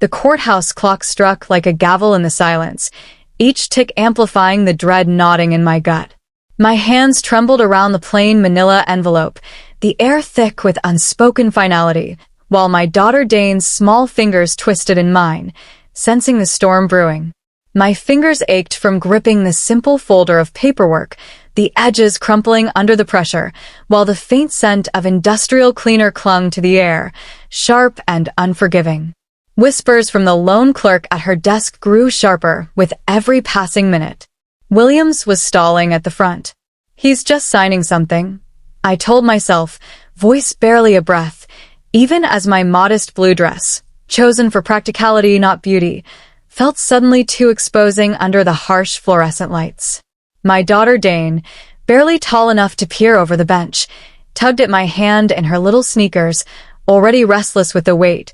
The courthouse clock struck like a gavel in the silence, each tick amplifying the dread gnawing in my gut. My hands trembled around the plain manila envelope, the air thick with unspoken finality, while my daughter Dane's small fingers twisted in mine, sensing the storm brewing. My fingers ached from gripping the simple folder of paperwork, the edges crumpling under the pressure, while the faint scent of industrial cleaner clung to the air, sharp and unforgiving. Whispers from the lone clerk at her desk grew sharper with every passing minute. Williams was stalling at the front. "He's just signing something," I told myself, voice barely a breath, even as my modest blue dress, chosen for practicality not beauty, felt suddenly too exposing under the harsh fluorescent lights. My daughter Dane, barely tall enough to peer over the bench, tugged at my hand in her little sneakers, already restless with the weight,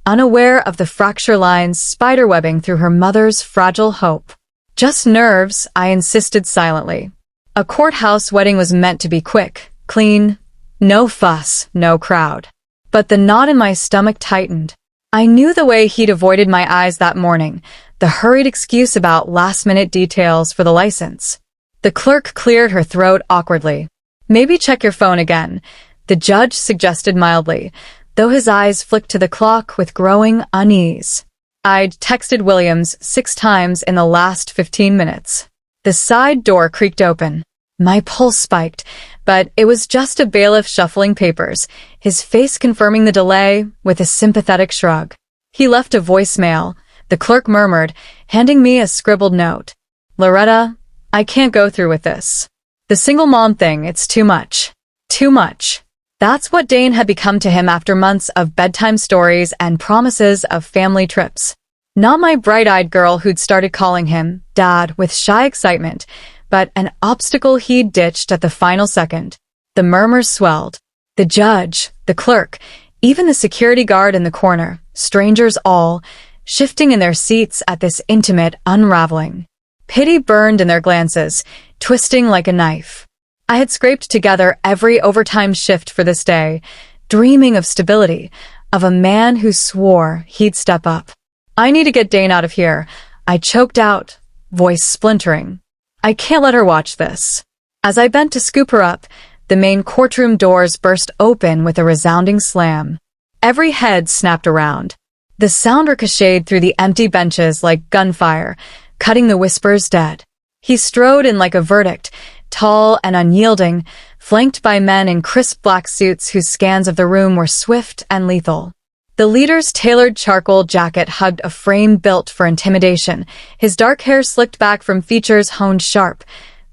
unaware of the fracture lines spiderwebbing through her mother's fragile hope. "Just nerves," I insisted silently. A courthouse wedding was meant to be quick, clean, no fuss, no crowd. But the knot in my stomach tightened. I knew the way he'd avoided my eyes that morning, the hurried excuse about last-minute details for the license. The clerk cleared her throat awkwardly. "Maybe check your phone again," the judge suggested mildly, though his eyes flicked to the clock with growing unease. I'd texted Williams 6 times in the last 15 minutes. The side door creaked open. My pulse spiked, but it was just a bailiff shuffling papers, his face confirming the delay with a sympathetic shrug. "He left a voicemail," the clerk murmured, handing me a scribbled note. "Loretta, I can't go through with this. The single mom thing, it's too much. Too much." That's what Dane had become to him after months of bedtime stories and promises of family trips. Not my bright-eyed girl who'd started calling him Dad with shy excitement, but an obstacle he'd ditched at the final second. The murmurs swelled. The judge, the clerk, even the security guard in the corner, strangers all, shifting in their seats at this intimate unraveling. Pity burned in their glances, twisting like a knife. I had scraped together every overtime shift for this day, dreaming of stability, of a man who swore he'd step up. "I need to get Dane out of here," I choked out, voice splintering. "I can't let her watch this." As I bent to scoop her up, the main courtroom doors burst open with a resounding slam. Every head snapped around. The sound ricocheted through the empty benches like gunfire, cutting the whispers dead. He strode in like a verdict, tall and unyielding, flanked by men in crisp black suits whose scans of the room were swift and lethal. The leader's tailored charcoal jacket hugged a frame built for intimidation, his dark hair slicked back from features honed sharp,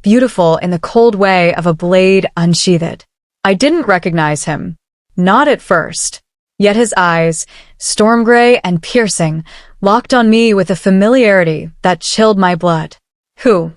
beautiful in the cold way of a blade unsheathed. I didn't recognize him. Not at first. Yet his eyes, storm gray and piercing, locked on me with a familiarity that chilled my blood. "Who?"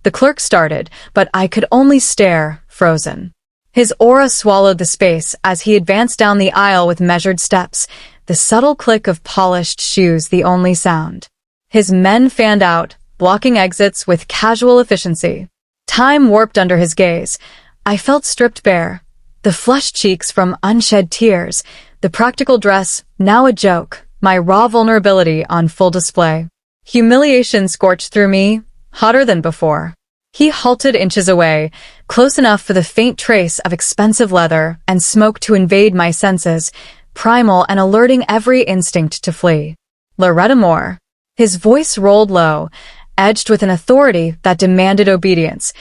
The clerk started, but I could only stare, frozen. His aura swallowed the space as he advanced down the aisle with measured steps, the subtle click of polished shoes the only sound. His men fanned out, blocking exits with casual efficiency. Time warped under his gaze. I felt stripped bare. The flushed cheeks from unshed tears, the practical dress, now a joke, my raw vulnerability on full display. Humiliation scorched through me, hotter than before. He halted inches away, close enough for the faint trace of expensive leather and smoke to invade my senses, primal and alerting every instinct to flee. "Loretta Moore." His voice rolled low, edged with an authority that demanded obedience.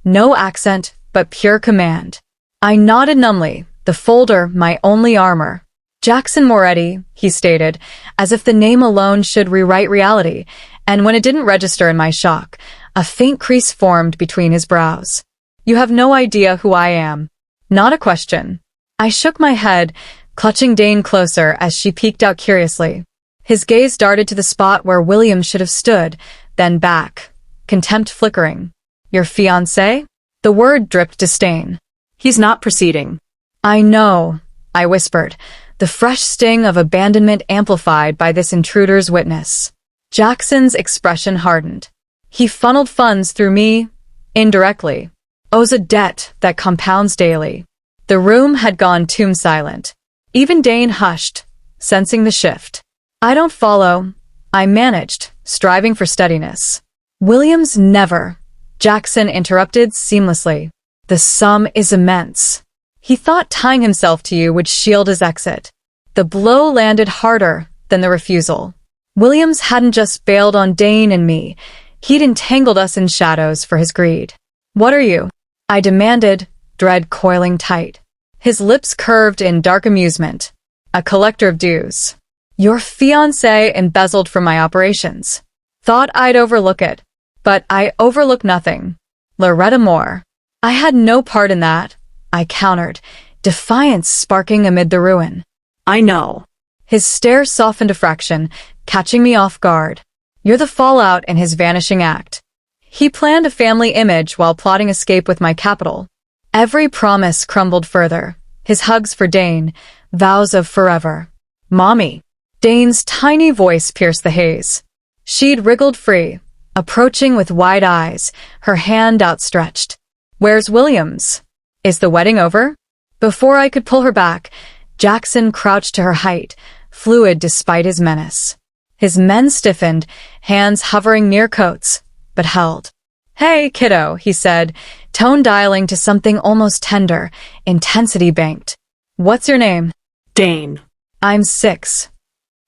No accent, but pure command. I nodded numbly, the folder my only armor. "Jackson Moretti," he stated, as if the name alone should rewrite reality, and when it didn't register in my shock, a faint crease formed between his brows. "You have no idea who I am." Not a question. I shook my head, clutching Dane closer as she peeked out curiously. His gaze darted to the spot where William should have stood, then back, contempt flickering. "Your fiancé?" The word dripped disdain. "He's not proceeding." "I know," I whispered, the fresh sting of abandonment amplified by this intruder's witness. Jackson's expression hardened. "He funneled funds through me, indirectly. Owes a debt that compounds daily." The room had gone tomb silent. Even Dane hushed, sensing the shift. I don't follow. I managed, striving for steadiness. Williams never. Jackson interrupted seamlessly. The sum is immense. He thought tying himself to you would shield his exit. The blow landed harder than the refusal. Williams hadn't just bailed on Dane and me. He'd entangled us in shadows for his greed. What are you? I demanded, dread coiling tight. His lips curved in dark amusement. A collector of dues. Your fiancé embezzled from my operations. Thought I'd overlook it. But I overlook nothing. Loretta Moore. I had no part in that, I countered, defiance sparking amid the ruin. I know. His stare softened a fraction, catching me off guard. You're the fallout in his vanishing act. He planned a family image while plotting escape with my capital. Every promise crumbled further. His hugs for Dane, vows of forever. Mommy. Dane's tiny voice pierced the haze. She'd wriggled free, approaching with wide eyes, her hand outstretched. Where's Williams? Is the wedding over? Before I could pull her back, Jackson crouched to her height, fluid despite his menace. His men stiffened, hands hovering near coats, but held. Hey, kiddo, he said, tone dialing to something almost tender, intensity banked. What's your name? Dane. I'm 6.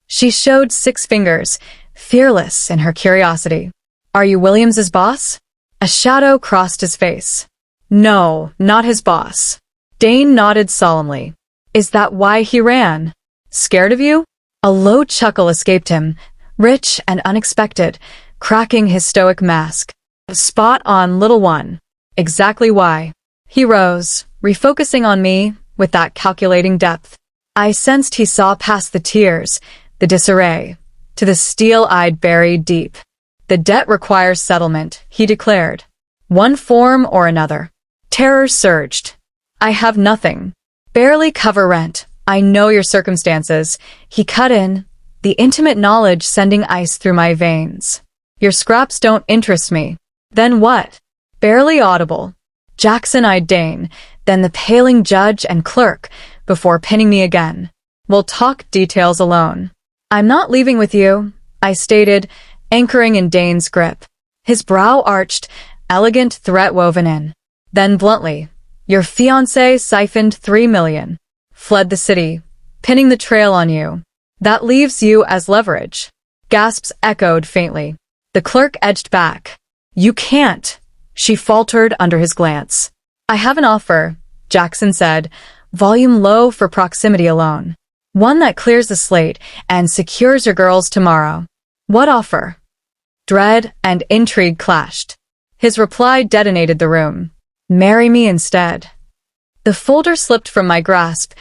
She showed 6 fingers, fearless in her curiosity. Are you Williams's boss? A shadow crossed his face. No, not his boss. Dane nodded solemnly. Is that why he ran? Scared of you? A low chuckle escaped him, rich and unexpected, cracking his stoic mask. Spot on, little one. Exactly why. He rose, refocusing on me with that calculating depth. I sensed he saw past the tears, the disarray, to the steel-eyed buried deep. The debt requires settlement, he declared. One form or another. Terror surged. I have nothing. Barely cover rent. I know your circumstances. He cut in, the intimate knowledge sending ice through my veins. Your scraps don't interest me. Then what? Barely audible. Jackson eyed Dane, then the paling judge and clerk, before pinning me again. We'll talk details alone. I'm not leaving with you, I stated, anchoring in Dane's grip. His brow arched, elegant threat woven in. Then bluntly, your fiancé siphoned $3 million. Fled the city, pinning the trail on you. That leaves you as leverage. Gasps echoed faintly. The clerk edged back. You can't, she faltered under his glance. I have an offer, Jackson said, volume low for proximity alone. One that clears the slate and secures your girls tomorrow. What offer? Dread and intrigue clashed. His reply detonated the room. Marry me instead. The folder slipped from my grasp,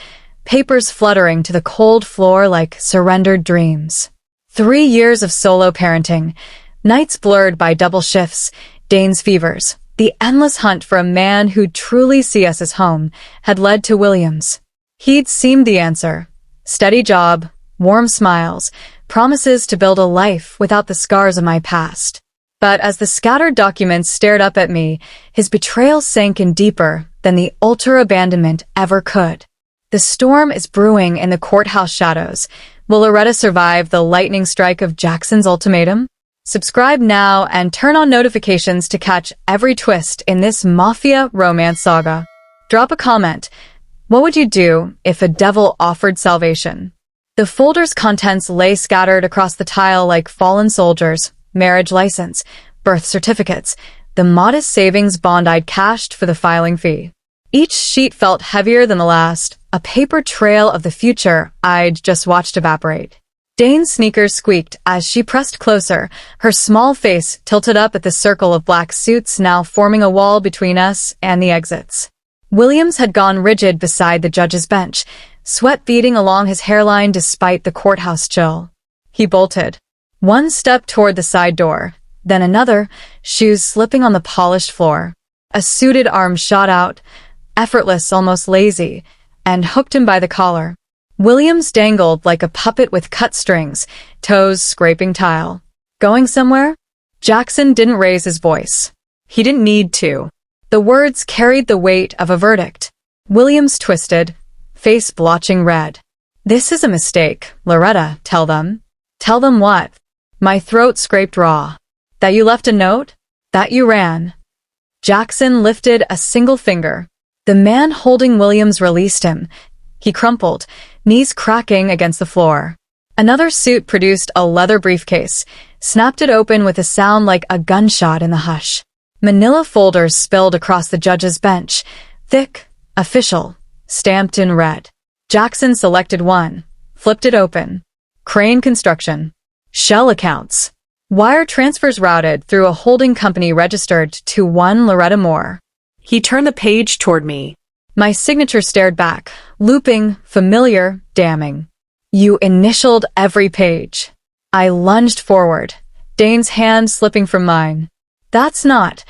papers fluttering to the cold floor like surrendered dreams. 3 years of solo parenting, nights blurred by double shifts, Dane's fevers, the endless hunt for a man who'd truly see us as home, had led to Williams. He'd seemed the answer. Steady job, warm smiles, promises to build a life without the scars of my past. But as the scattered documents stared up at me, his betrayal sank in deeper than the ultra abandonment ever could. The storm is brewing in the courthouse shadows. Will Loretta survive the lightning strike of Jackson's ultimatum? Subscribe now and turn on notifications to catch every twist in this Mafia romance saga. Drop a comment. What would you do if a devil offered salvation? The folder's contents lay scattered across the tile like fallen soldiers, marriage license, birth certificates, the modest savings bond I'd cashed for the filing fee. Each sheet felt heavier than the last, a paper trail of the future I'd just watched evaporate. Dane's sneakers squeaked as she pressed closer, her small face tilted up at the circle of black suits now forming a wall between us and the exits. Williams had gone rigid beside the judge's bench, sweat beading along his hairline despite the courthouse chill. He bolted. One step toward the side door, then another, shoes slipping on the polished floor. A suited arm shot out, effortless, almost lazy, and hooked him by the collar. Williams dangled like a puppet with cut strings, toes scraping tile. Going somewhere? Jackson didn't raise his voice. He didn't need to. The words carried the weight of a verdict. Williams twisted, face blotching red. This is a mistake, Loretta, tell them. Tell them what? My throat scraped raw. That you left a note? That you ran? Jackson lifted a single finger. The man holding Williams released him. He crumpled, knees cracking against the floor. Another suit produced a leather briefcase, snapped it open with a sound like a gunshot in the hush. Manila folders spilled across the judge's bench, thick, official, stamped in red. Jackson selected one, flipped it open. Crane Construction. Shell accounts. Wire transfers routed through a holding company registered to one Loretta Moore. He turned the page toward me. My signature stared back, looping, familiar, damning. You initialed every page. I lunged forward, Dane's hand slipping from mine. That's not.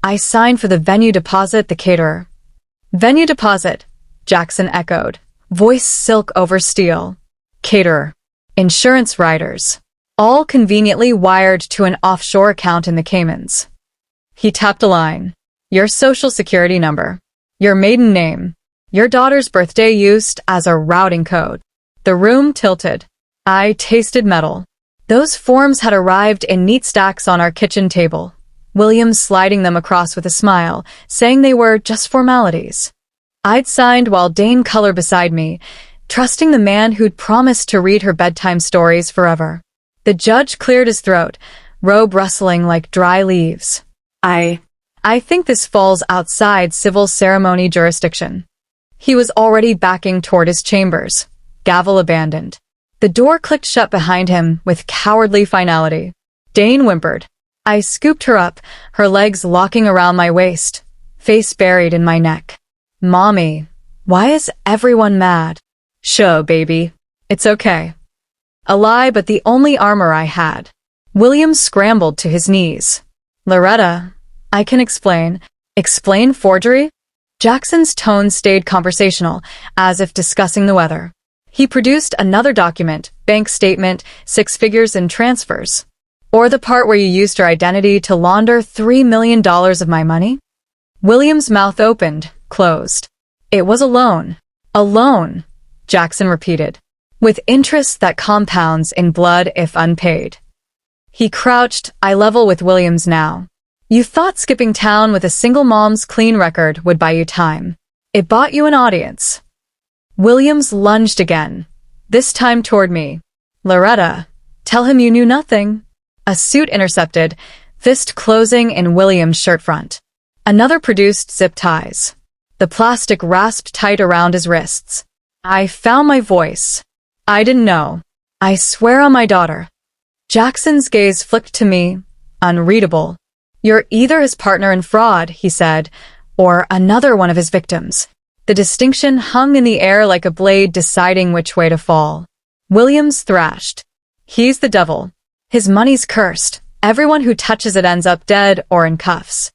I signed for the venue deposit, the caterer. Venue deposit, Jackson echoed, voice silk over steel. Caterer. Insurance riders. All conveniently wired to an offshore account in the Caymans. He tapped a line. Your social security number. Your maiden name. Your daughter's birthday used as a routing code. The room tilted. I tasted metal. Those forms had arrived in neat stacks on our kitchen table. Williams sliding them across with a smile, saying they were just formalities. I'd signed while Dane colored beside me, trusting the man who'd promised to read her bedtime stories forever. The judge cleared his throat, robe rustling like dry leaves. I think this falls outside civil ceremony jurisdiction. He was already backing toward his chambers, gavel abandoned. The door clicked shut behind him with cowardly finality. Dane whimpered. I scooped her up, her legs locking around my waist, face buried in my neck. Mommy, why is everyone mad? Sho, baby. It's okay. A lie, but the only armor I had. Williams scrambled to his knees. Loretta, I can explain. Explain forgery? Jackson's tone stayed conversational, as if discussing the weather. He produced another document, bank statement, 6 figures in transfers. Or the part where you used her identity to launder $3 million of my money? Williams' mouth opened, closed. It was a loan. A loan, Jackson repeated, with interest that compounds in blood if unpaid. He crouched, eye level with Williams now. You thought skipping town with a single mom's clean record would buy you time. It bought you an audience. Williams lunged again, this time toward me. Loretta, tell him you knew nothing. A suit intercepted, fist closing in Williams' shirt front. Another produced zip ties. The plastic rasped tight around his wrists. I found my voice. I didn't know. I swear on my daughter. Jackson's gaze flicked to me, unreadable. You're either his partner in fraud, he said, or another one of his victims. The distinction hung in the air like a blade deciding which way to fall. Williams thrashed. He's the devil. His money's cursed. Everyone who touches it ends up dead or in cuffs.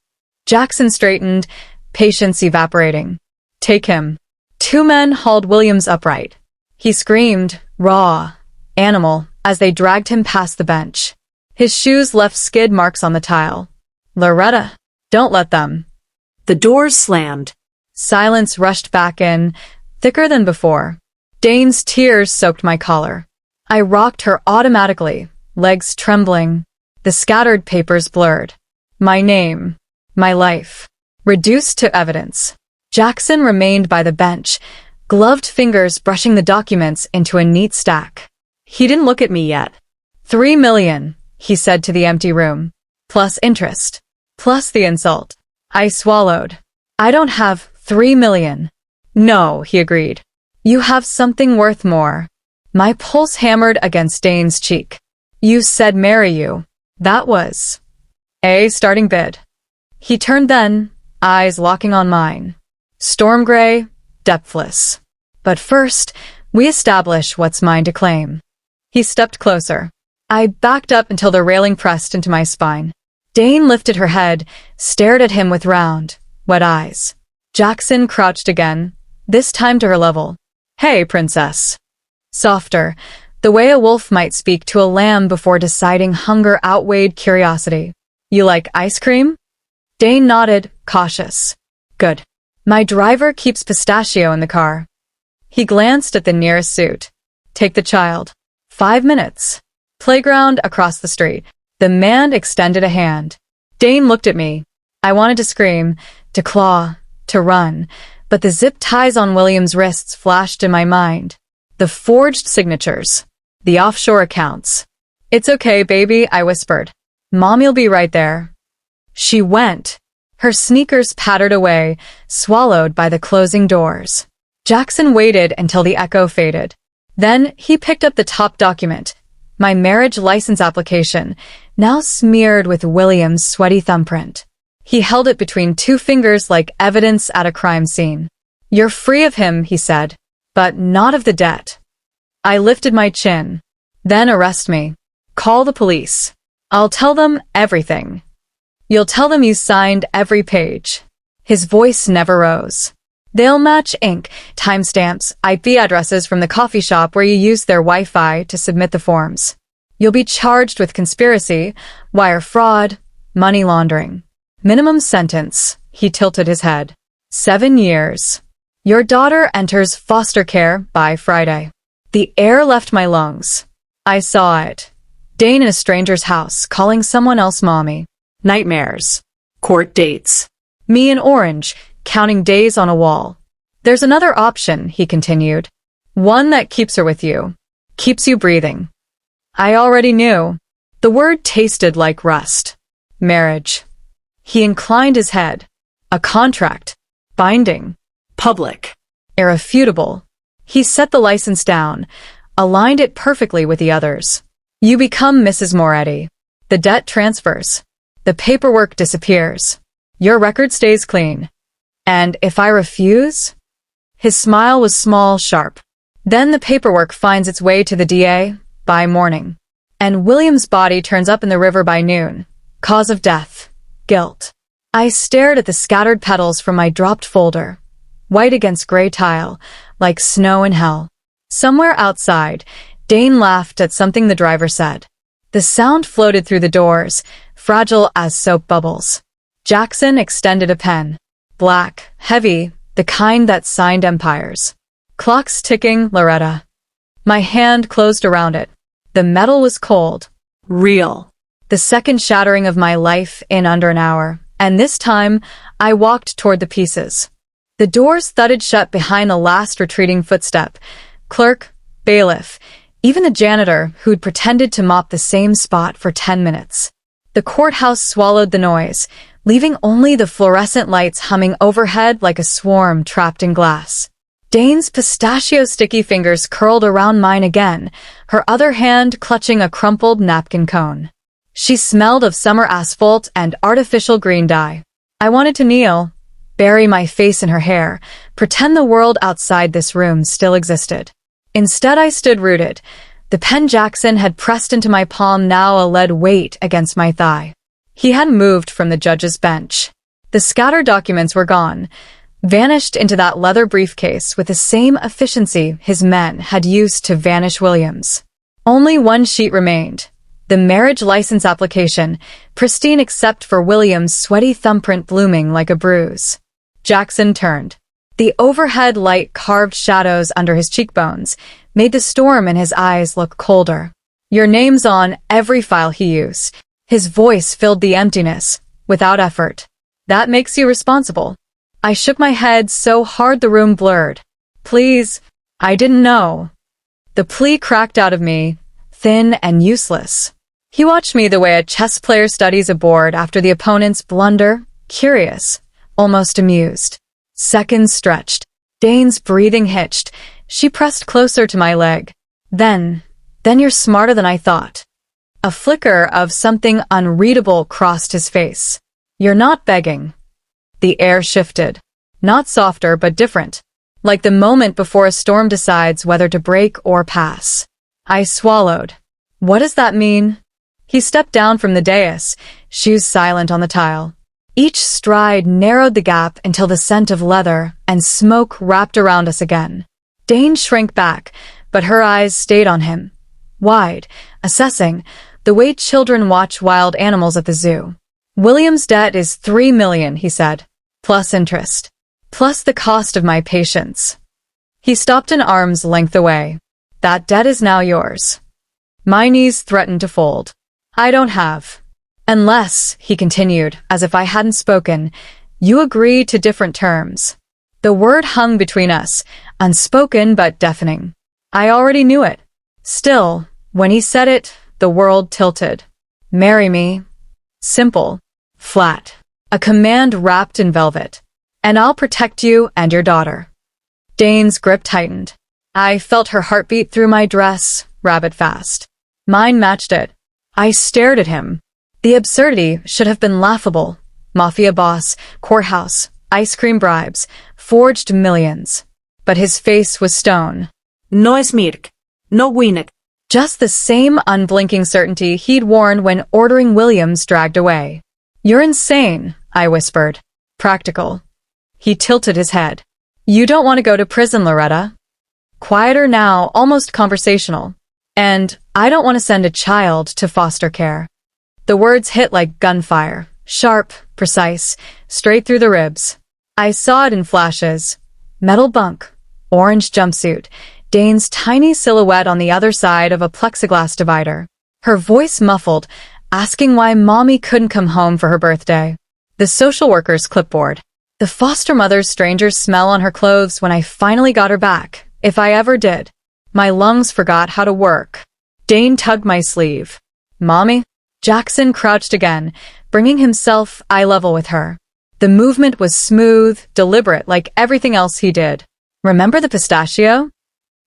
Jackson straightened, patience evaporating. Take him. 2 men hauled Williams upright. He screamed, raw, animal, as they dragged him past the bench. His shoes left skid marks on the tile. Loretta, don't let them. The doors slammed. Silence rushed back in, thicker than before. Dane's tears soaked my collar. I rocked her automatically, legs trembling, the scattered papers blurred. My name, my life, reduced to evidence. Jackson remained by the bench, gloved fingers brushing the documents into a neat stack. He didn't look at me yet. $3 million, he said to the empty room, plus interest, plus the insult. I swallowed. I don't have $3 million. No, he agreed. You have something worth more. My pulse hammered against Dane's cheek. You said marry you. That was a starting bid. He turned then, eyes locking on mine. Storm gray, depthless. But first, we establish what's mine to claim. He stepped closer. I backed up until the railing pressed into my spine. Dane lifted her head, stared at him with round, wet eyes. Jackson crouched again, this time to her level. Hey, princess. Softer, the way a wolf might speak to a lamb before deciding hunger outweighed curiosity. You like ice cream? Dane nodded, cautious. Good. My driver keeps pistachio in the car. He glanced at the nearest suit. Take the child. 5 minutes. Playground across the street. The man extended a hand. Dane looked at me. I wanted to scream, to claw, to run, but the zip ties on William's wrists flashed in my mind. The forged signatures. The offshore accounts. "It's okay, baby," I whispered. "Mommy'll be right there." She went. Her sneakers pattered away, swallowed by the closing doors. Jackson waited until the echo faded. Then he picked up the top document, my marriage license application, now smeared with William's sweaty thumbprint. He held it between two fingers like evidence at a crime scene. "You're free of him," he said, "but not of the debt." I lifted my chin. "Then arrest me. Call the police. I'll tell them everything. You'll tell them you signed every page." His voice never rose. "They'll match ink, timestamps, IP addresses from the coffee shop where you used their Wi-Fi to submit the forms. You'll be charged with conspiracy, wire fraud, money laundering. Minimum sentence," he tilted his head, 7 years. "Your daughter enters foster care by Friday." The air left my lungs. I saw it. Dane in a stranger's house, calling someone else mommy. Nightmares. Court dates. Me in orange, counting days on a wall. "There's another option," he continued. "One that keeps her with you. Keeps you breathing." I already knew. The word tasted like rust. Marriage. He inclined his head. A contract. Binding. Public. Irrefutable. He set the license down, aligned it perfectly with the others. "You become Mrs. Moretti. The debt transfers. The paperwork disappears. Your record stays clean. And if I refuse?" His smile was small, sharp. "Then the paperwork finds its way to the DA by morning. And William's body turns up in the river by noon. Cause of death. Guilt." I stared at the scattered petals from my dropped folder. White against gray tile, like snow in hell. Somewhere outside, Dane laughed at something the driver said. The sound floated through the doors, fragile as soap bubbles. Jackson extended a pen. Black, heavy, the kind that signed empires. "Clock's ticking, Loretta." My hand closed around it. The metal was cold. Real. The second shattering of my life in under an hour, and this time I walked toward the pieces. The doors thudded shut behind the last retreating footstep. Clerk, bailiff, even the janitor who'd pretended to mop the same spot for 10 minutes. The courthouse swallowed the noise, leaving only the fluorescent lights humming overhead like a swarm trapped in glass. Dane's pistachio-sticky fingers curled around mine again, her other hand clutching a crumpled napkin cone. She smelled of summer asphalt and artificial green dye. I wanted to kneel, bury my face in her hair, pretend the world outside this room still existed. Instead, I stood rooted. The pen Jackson had pressed into my palm now a lead weight against my thigh. He hadn't moved from the judge's bench. The scattered documents were gone, vanished into that leather briefcase with the same efficiency his men had used to vanish Williams. Only one sheet remained. The marriage license application, pristine except for William's sweaty thumbprint blooming like a bruise. Jackson turned. The overhead light carved shadows under his cheekbones, made the storm in his eyes look colder. "Your name's on every file he used." His voice filled the emptiness, without effort. "That makes you responsible." I shook my head so hard the room blurred. "Please, I didn't know." The plea cracked out of me, thin and useless. He watched me the way a chess player studies a board after the opponent's blunder, curious, almost amused. Seconds stretched. Dane's breathing hitched. She pressed closer to my leg. Then you're smarter than I thought." A flicker of something unreadable crossed his face. "You're not begging." The air shifted. Not softer, but different. Like the moment before a storm decides whether to break or pass. I swallowed. "What does that mean?" He stepped down from the dais, shoes silent on the tile. Each stride narrowed the gap until the scent of leather and smoke wrapped around us again. Dane shrank back, but her eyes stayed on him. Wide, assessing, the way children watch wild animals at the zoo. "William's debt is $3 million," he said, "plus interest. Plus the cost of my patience." He stopped an arm's length away. "That debt is now yours." My knees threatened to fold. I don't have. Unless, he continued, as if I hadn't spoken, you agree to different terms. The word hung between us, unspoken but deafening. I already knew it. Still, when he said it, the world tilted. Marry me. Simple. Flat. A command wrapped in velvet. And I'll protect you and your daughter. Dane's grip tightened. I felt her heartbeat through my dress, rabbit fast. Mine matched it. I stared at him. The absurdity should have been laughable. Mafia boss, courthouse, ice cream bribes, forged millions. But his face was stone. No es Mirk. No Winnick. Just the same unblinking certainty he'd worn when ordering Williams dragged away. You're insane, I whispered. Practical. He tilted his head. You don't want to go to prison, Loretta. Quieter now, almost conversational. And I don't want to send a child to foster care. The words hit like gunfire, sharp, precise, straight through the ribs. I saw it in flashes. Metal bunk, orange jumpsuit, Dane's tiny silhouette on the other side of a plexiglass divider. Her voice muffled, asking why Mommy couldn't come home for her birthday. The social worker's clipboard. The foster mother's stranger's smell on her clothes when I finally got her back, if I ever did. My lungs forgot how to work. Dane tugged my sleeve. Mommy? Jackson crouched again, bringing himself eye level with her. The movement was smooth, deliberate, like everything else he did. Remember the pistachio?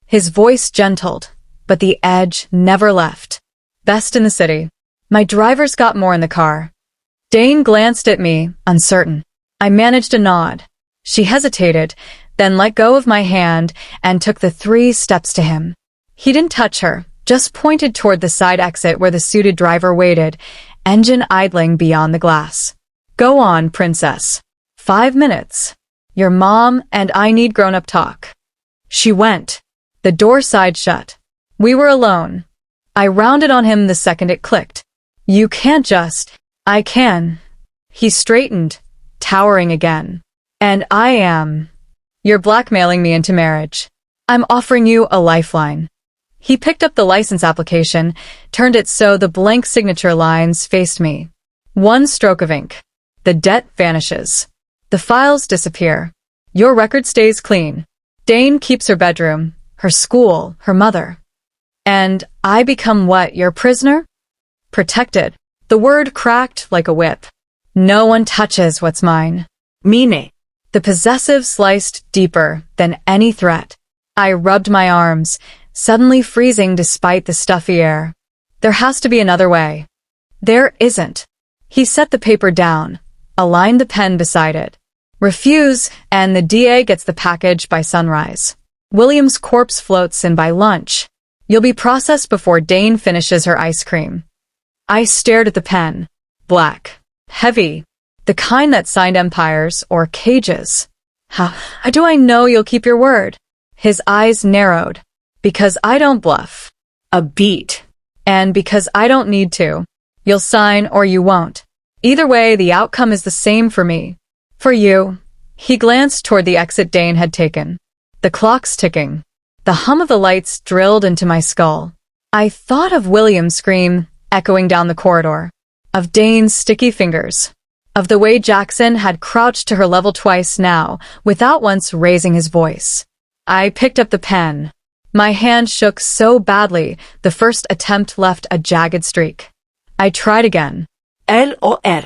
His voice gentled, but the edge never left. Best in the city. My drivers got more in the car. Dane glanced at me, uncertain. I managed a nod. She hesitated, then let go of my hand and took the 3 steps to him. He didn't touch her, just pointed toward the side exit where the suited driver waited, engine idling beyond the glass. Go on, princess. 5 minutes. Your mom and I need grown-up talk. She went. The door side shut. We were alone. I rounded on him the second it clicked. You can't just. I can. He straightened, towering again. And I am. You're blackmailing me into marriage. I'm offering you a lifeline. He picked up the license application, turned it so the blank signature lines faced me. 1 stroke of ink. The debt vanishes. The files disappear. Your record stays clean. Dane keeps her bedroom, her school, her mother. And I become what, your prisoner? Protected. The word cracked like a whip. No one touches what's mine. Mine. The possessive sliced deeper than any threat. I rubbed my arms, suddenly freezing despite the stuffy air. There has to be another way. There isn't. He set the paper down, aligned the pen beside it. Refuse, and the DA gets the package by sunrise. William's corpse floats in by lunch. You'll be processed before Dane finishes her ice cream. I stared at the pen. Black. Heavy. The kind that signed empires or cages. How do I know you'll keep your word? His eyes narrowed. Because I don't bluff. A beat. And because I don't need to. You'll sign or you won't. Either way, the outcome is the same for me. For you. He glanced toward the exit Dane had taken. The clock's ticking. The hum of the lights drilled into my skull. I thought of William's scream echoing down the corridor. Of Dane's sticky fingers. Of the way Jackson had crouched to her level twice now, without once raising his voice. I picked up the pen. My hand shook so badly, the first attempt left a jagged streak. I tried again. L-O-R.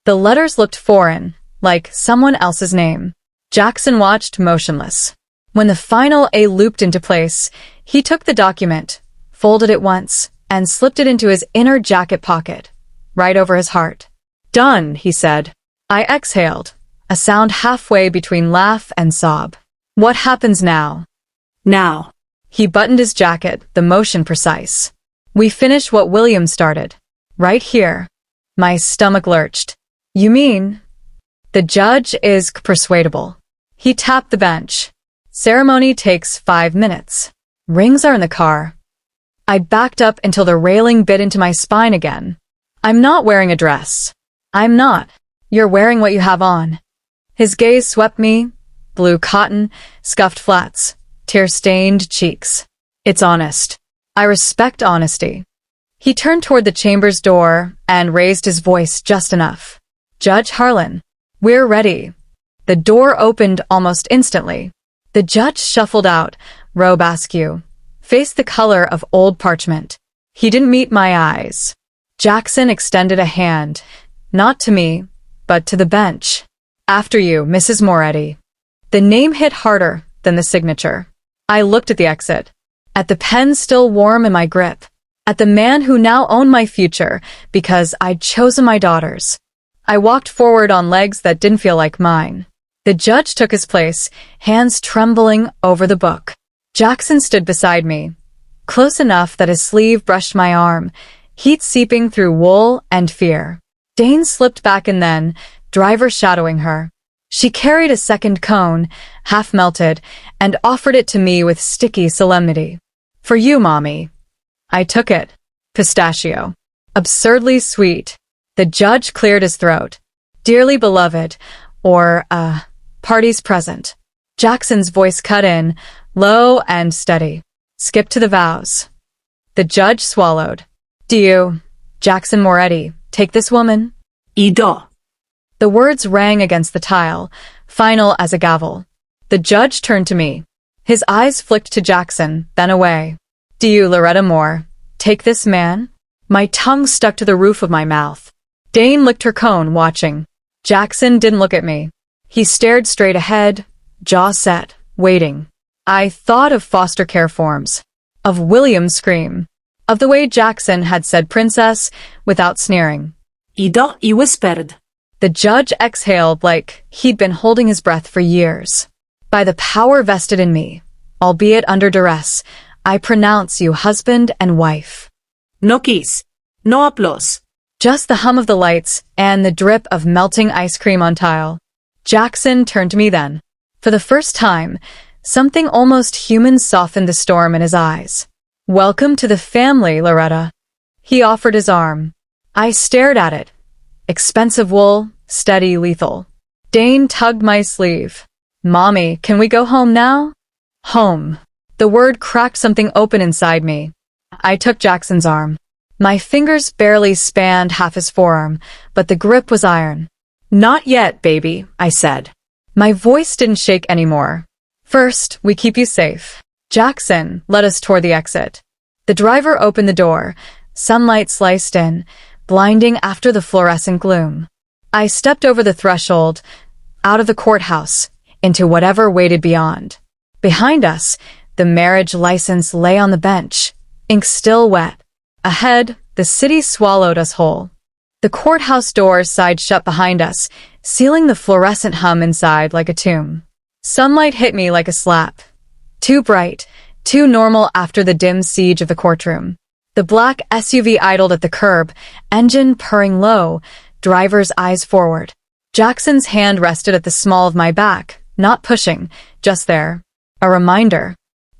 The letters looked foreign, like someone else's name. Jackson watched motionless. When the final A looped into place, he took the document, folded it once, and slipped it into his inner jacket pocket, right over his heart. Done, he said. I exhaled, a sound halfway between laugh and sob. What happens now? Now. He buttoned his jacket, the motion precise. We finish what William started. Right here. My stomach lurched. You mean? The judge is persuadable. He tapped the bench. Ceremony takes 5 minutes. Rings are in the car. I backed up until the railing bit into my spine again. I'm not wearing a dress. I'm not. You're wearing what you have on. His gaze swept me. Blue cotton, scuffed flats, tear-stained cheeks. It's honest. I respect honesty. He turned toward the chamber's door and raised his voice just enough. Judge Harlan, we're ready. The door opened almost instantly. The judge shuffled out, robe askew, face the color of old parchment. He didn't meet my eyes. Jackson extended a hand, not to me, but to the bench. After you, Mrs. Moretti. The name hit harder than the signature. I looked at the exit, at the pen still warm in my grip, at the man who now owned my future because I'd chosen my daughters. I walked forward on legs that didn't feel like mine. The judge took his place, hands trembling over the book. Jackson stood beside me, close enough that his sleeve brushed my arm, heat seeping through wool and fear. Dane slipped back and then, driver shadowing her. She carried a second cone, half melted, and offered it to me with sticky solemnity. For you, Mommy. I took it. Pistachio. Absurdly sweet. The judge cleared his throat. Dearly beloved, or, parties present. Jackson's voice cut in, low and steady. Skip to the vows. The judge swallowed. Do you, Jackson Moretti, take this woman? Ido. The words rang against the tile, final as a gavel. The judge turned to me. His eyes flicked to Jackson, then away. Do you, Loretta Moore, take this man? My tongue stuck to the roof of my mouth. Dane licked her cone, watching. Jackson didn't look at me. He stared straight ahead, jaw set, waiting. I thought of foster care forms, of William's scream, of the way Jackson had said princess without sneering. Ido, he whispered. The judge exhaled like he'd been holding his breath for years. By the power vested in me, albeit under duress, I pronounce you husband and wife. No kiss. No applause. Just the hum of the lights and the drip of melting ice cream on tile. Jackson turned to me then. For the first time, something almost human softened the storm in his eyes. Welcome to the family, Loretta. He offered his arm. I stared at it. Expensive wool, steady, lethal. Dane tugged my sleeve. Mommy, can we go home now? Home. The word cracked something open inside me. I took Jackson's arm. My fingers barely spanned half his forearm, but the grip was iron. Not yet, baby, I said. My voice didn't shake anymore. First, we keep you safe. Jackson led us toward the exit. The driver opened the door. Sunlight sliced in, blinding after the fluorescent gloom. I stepped over the threshold, out of the courthouse, into whatever waited beyond. Behind us, the marriage license lay on the bench, ink still wet. Ahead, the city swallowed us whole. The courthouse doors sighed shut behind us, sealing the fluorescent hum inside like a tomb. Sunlight hit me like a slap. Too bright, too normal after the dim siege of the courtroom. The black SUV idled at the curb, engine purring low, driver's eyes forward. Jackson's hand rested at the small of my back, not pushing, just there. A reminder.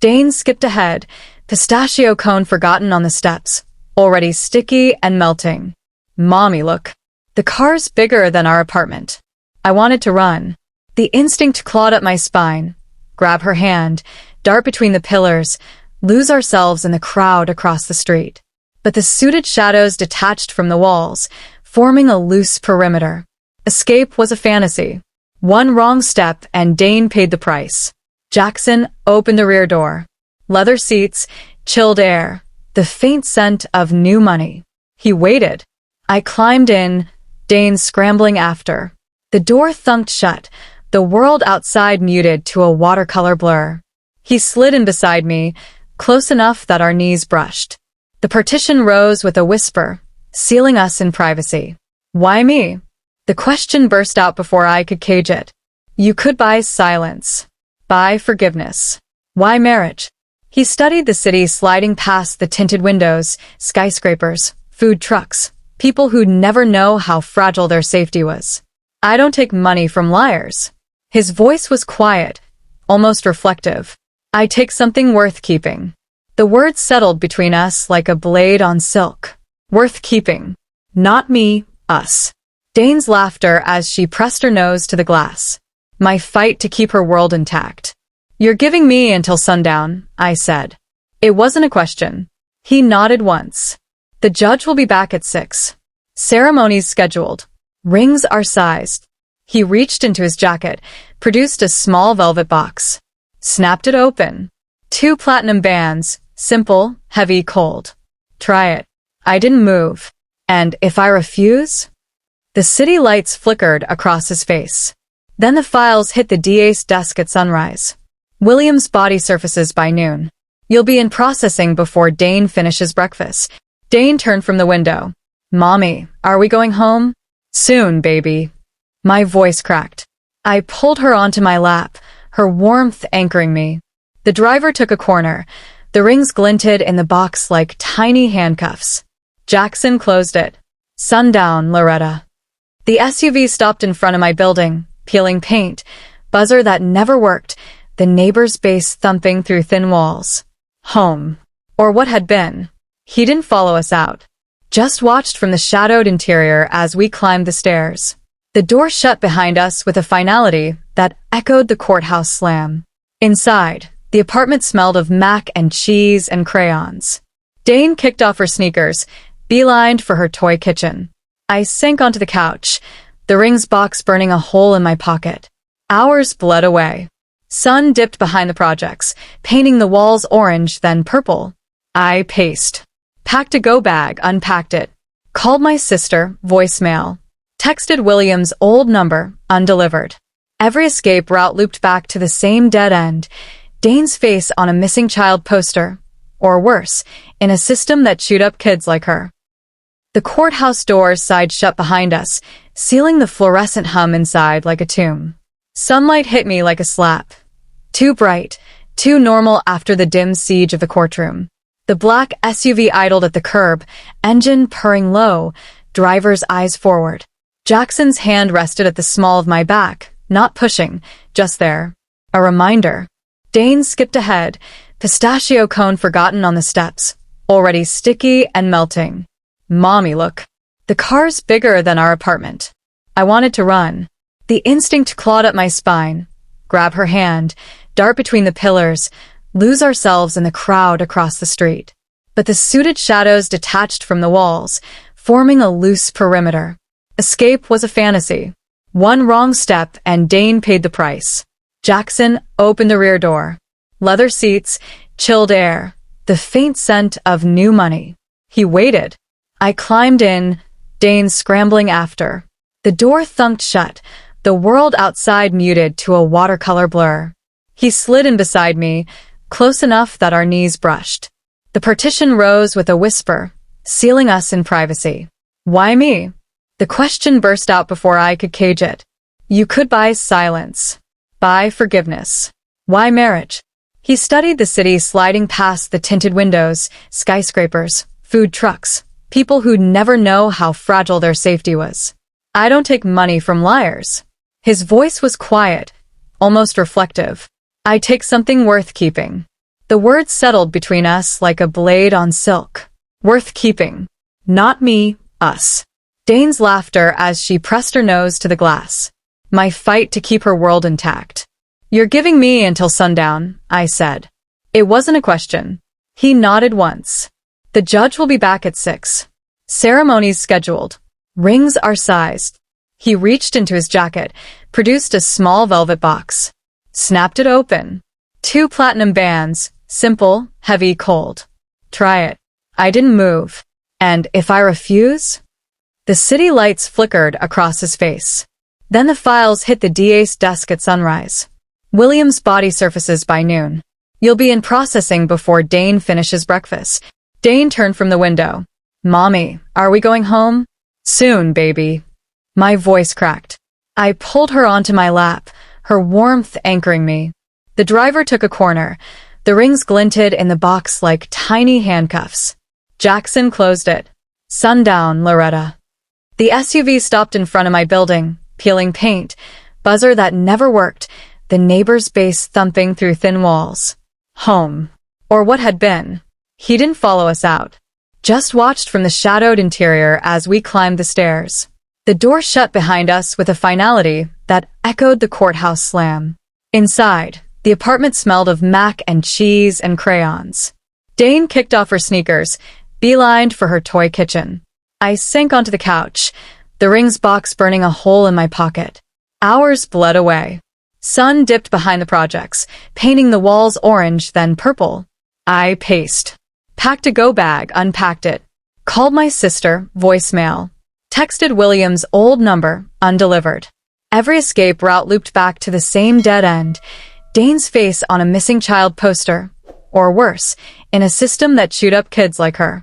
Dane skipped ahead, pistachio cone forgotten on the steps, already sticky and melting. Mommy, look. The car's bigger than our apartment. I wanted to run. The instinct clawed at my spine. Grab her hand, dart between the pillars, lose ourselves in the crowd across the street. But the suited shadows detached from the walls, forming a loose perimeter. Escape was a fantasy. One wrong step and Dane paid the price. Jackson opened the rear door. Leather seats, chilled air, the faint scent of new money. He waited. I climbed in, Dane scrambling after. The door thunked shut, the world outside muted to a watercolor blur. He slid in beside me, close enough that our knees brushed. The partition rose with a whisper, sealing us in privacy. Why me? The question burst out before I could cage it. You could buy silence. Buy forgiveness. Why marriage? He studied the city sliding past the tinted windows, skyscrapers, food trucks, people who'd never know how fragile their safety was. I don't take money from liars. His voice was quiet, almost reflective. I take something worth keeping. The words settled between us like a blade on silk. Worth keeping. Not me, us. Dane's laughter as she pressed her nose to the glass. My fight to keep her world intact. You're giving me until sundown, I said. It wasn't a question. He nodded once. The judge will be back at 6. Ceremonies scheduled. Rings are sized. He reached into his jacket, produced a small velvet box. Snapped it open. 2 platinum bands, simple, heavy, cold. Try it. I didn't move. And if I refuse? The city lights flickered across his face. Then the files hit the DA's desk at sunrise. William's body surfaces by noon. You'll be in processing before Dane finishes breakfast. Dane turned from the window. Mommy, are we going home? Soon, baby. My voice cracked. I pulled her onto my lap, her warmth anchoring me. The driver took a corner. The rings glinted in the box like tiny handcuffs. Jackson closed it. Sundown, Loretta. The SUV stopped in front of my building, peeling paint, buzzer that never worked, the neighbor's bass thumping through thin walls. Home. Or what had been. He didn't follow us out. Just watched from the shadowed interior as we climbed the stairs. The door shut behind us with a finality that echoed the courthouse slam. Inside, the apartment smelled of mac and cheese and crayons. Dane kicked off her sneakers, beelined for her toy kitchen. I sank onto the couch, the rings box burning a hole in my pocket. Hours bled away. Sun dipped behind the projects, painting the walls orange, then purple. I paced. Packed a go bag, unpacked it. Called my sister, voicemail. Texted William's old number, undelivered. Every escape route looped back to the same dead end. Dane's face on a missing child poster. Or worse, in a system that chewed up kids like her. The courthouse doors sighed shut behind us, sealing the fluorescent hum inside like a tomb. Sunlight hit me like a slap. Too bright, too normal after the dim siege of the courtroom. The black SUV idled at the curb, engine purring low, driver's eyes forward. Jackson's hand rested at the small of my back, not pushing, just there. A reminder. Dane skipped ahead, pistachio cone forgotten on the steps, already sticky and melting. Mommy, look. The car's bigger than our apartment. I wanted to run. The instinct clawed up my spine. Grab her hand, dart between the pillars, lose ourselves in the crowd across the street. But the suited shadows detached from the walls, forming a loose perimeter. Escape was a fantasy. One wrong step and Dane paid the price. Jackson opened the rear door. Leather seats, chilled air, the faint scent of new money. He waited. I climbed in, Dane scrambling after. The door thunked shut, the world outside muted to a watercolor blur. He slid in beside me, close enough that our knees brushed. The partition rose with a whisper, sealing us in privacy. Why me? The question burst out before I could cage it. You could buy silence. Buy forgiveness. Why marriage? He studied the city sliding past the tinted windows, skyscrapers, food trucks, people who'd never know how fragile their safety was. I don't take money from liars. His voice was quiet, almost reflective. I take something worth keeping. The words settled between us like a blade on silk. Worth keeping. Not me, us. Dane's laughter as she pressed her nose to the glass. My fight to keep her world intact. You're giving me until sundown, I said. It wasn't a question. He nodded once. The judge will be back at 6. Ceremonies scheduled. Rings are sized. He reached into his jacket, produced a small velvet box. Snapped it open. 2 platinum bands, simple, heavy, cold. Try it. I didn't move. And if I refuse? The city lights flickered across his face. Then the files hit the DA's desk at sunrise. William's body surfaces by noon. You'll be in processing before Dane finishes breakfast. Dane turned from the window. Mommy, are we going home? Soon, baby. My voice cracked. I pulled her onto my lap, her warmth anchoring me. The driver took a corner. The rings glinted in the box like tiny handcuffs. Jackson closed it. Sundown, Loretta. The SUV stopped in front of my building, peeling paint, buzzer that never worked, the neighbor's bass thumping through thin walls. Home. Or what had been. He didn't follow us out. Just watched from the shadowed interior as we climbed the stairs. The door shut behind us with a finality that echoed the courthouse slam. Inside, the apartment smelled of mac and cheese and crayons. Dane kicked off her sneakers, beelined for her toy kitchen. I sank onto the couch, the rings box burning a hole in my pocket. Hours bled away. Sun dipped behind the projects, painting the walls orange, then purple. I paced. Packed a go bag, unpacked it. Called my sister, voicemail. Texted William's old number, undelivered. Every escape route looped back to the same dead end. Dane's face on a missing child poster. Or worse, in a system that chewed up kids like her.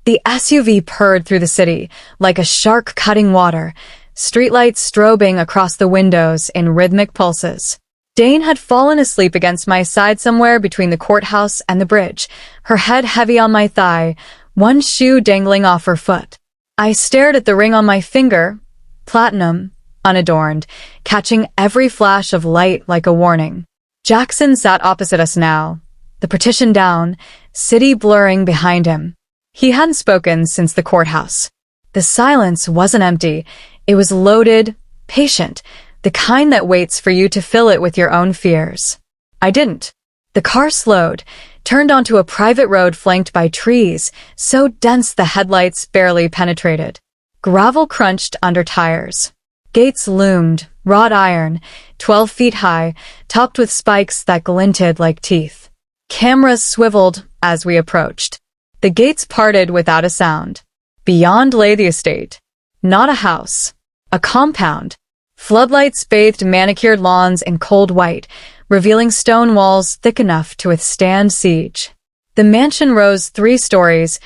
The SUV purred through the city, like a shark cutting water, streetlights strobing across the windows in rhythmic pulses. Dane had fallen asleep against my side somewhere between the courthouse and the bridge, her head heavy on my thigh, one shoe dangling off her foot. I stared at the ring on my finger, platinum, unadorned, catching every flash of light like a warning. Jackson sat opposite us now, the partition down, city blurring behind him. He hadn't spoken since the courthouse. The silence wasn't empty. It was loaded, patient, the kind that waits for you to fill it with your own fears. I didn't. The car slowed, turned onto a private road flanked by trees, so dense the headlights barely penetrated. Gravel crunched under tires. Gates loomed, wrought iron, 12 feet high, topped with spikes that glinted like teeth. Cameras swiveled as we approached. The gates parted without a sound. Beyond lay the estate. Not a house. A compound. Floodlights bathed manicured lawns in cold white, revealing stone walls thick enough to withstand siege. The mansion rose 3 stories,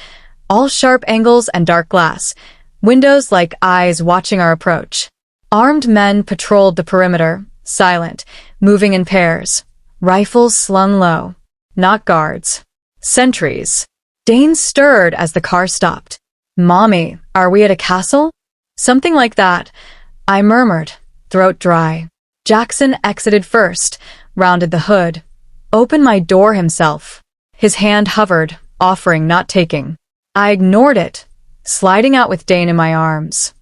all sharp angles and dark glass, windows like eyes watching our approach. Armed men patrolled the perimeter, silent, moving in pairs, rifles slung low. Not guards. Sentries. Dane stirred as the car stopped. "Mommy, are we at a castle?" "Something like that," I murmured, throat dry. Jackson exited first, rounded the hood, opened my door himself. His hand hovered, offering, not taking. I ignored it, sliding out with Dane in my arms.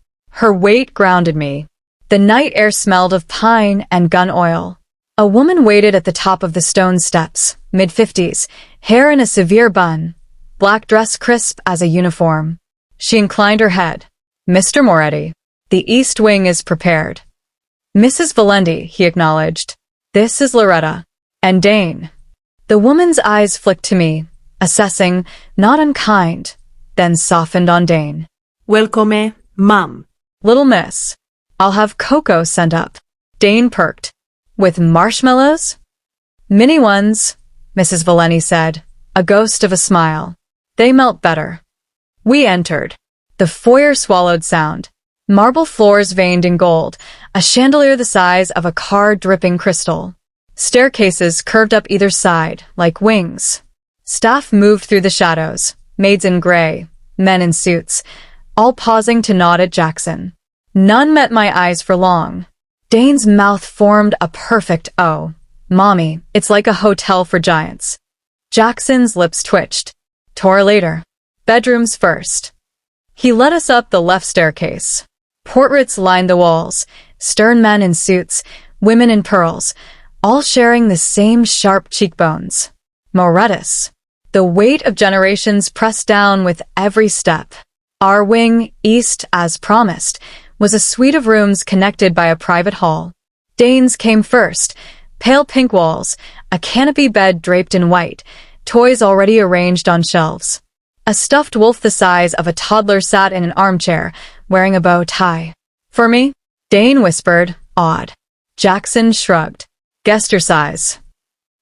Her weight grounded me. The night air smelled of pine and gun oil. A woman waited at the top of the stone steps, mid-50s, hair in a severe bun, black dress crisp as a uniform. She inclined her head. "Mr. Moretti, the East Wing is prepared." "Mrs. Valendi," he acknowledged. "This is Loretta." "And Dane." The woman's eyes flicked to me, assessing, not unkind, then softened on Dane. Welcome, ma'am. "Little miss, I'll have cocoa sent up." Dane perked. "With marshmallows?" "Mini ones," Mrs. Valeni said, a ghost of a smile. "They melt better." We entered. The foyer swallowed sound. Marble floors veined in gold, a chandelier the size of a car dripping crystal. Staircases curved up either side, like wings. Staff moved through the shadows, maids in gray, men in suits, all pausing to nod at Jackson. None met my eyes for long. Dane's mouth formed a perfect O. "Mommy, it's like a hotel for giants." Jackson's lips twitched. "Tour later. Bedrooms first." He led us up the left staircase. Portraits lined the walls, stern men in suits, women in pearls, all sharing the same sharp cheekbones. Morettus. The weight of generations pressed down with every step. Our wing, east as promised, was a suite of rooms connected by a private hall. Dane's came first, pale pink walls, a canopy bed draped in white, toys already arranged on shelves. A stuffed wolf the size of a toddler sat in an armchair, wearing a bow tie. "For me?" Dane whispered, awed. Jackson shrugged. "Guessed your size."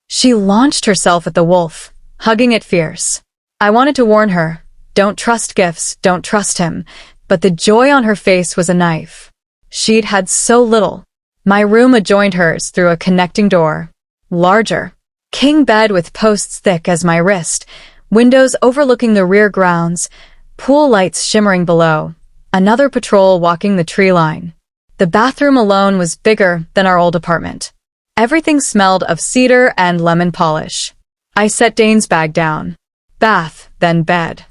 She launched herself at the wolf, hugging it fierce. I wanted to warn her, don't trust gifts, don't trust him, but the joy on her face was a knife. She'd had so little. My room adjoined hers through a connecting door. Larger. King bed with posts thick as my wrist, windows overlooking the rear grounds, pool lights shimmering below, another patrol walking the tree line. The bathroom alone was bigger than our old apartment. Everything smelled of cedar and lemon polish. I set Dane's bag down. Bath, then bed.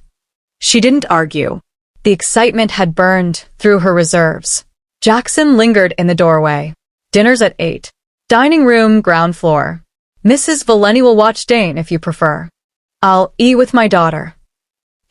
She didn't argue. The excitement had burned through her reserves. Jackson lingered in the doorway. "Dinner's at 8. Dining room, ground floor. Mrs. Valeni will watch Dane if you prefer." "I'll eat with my daughter."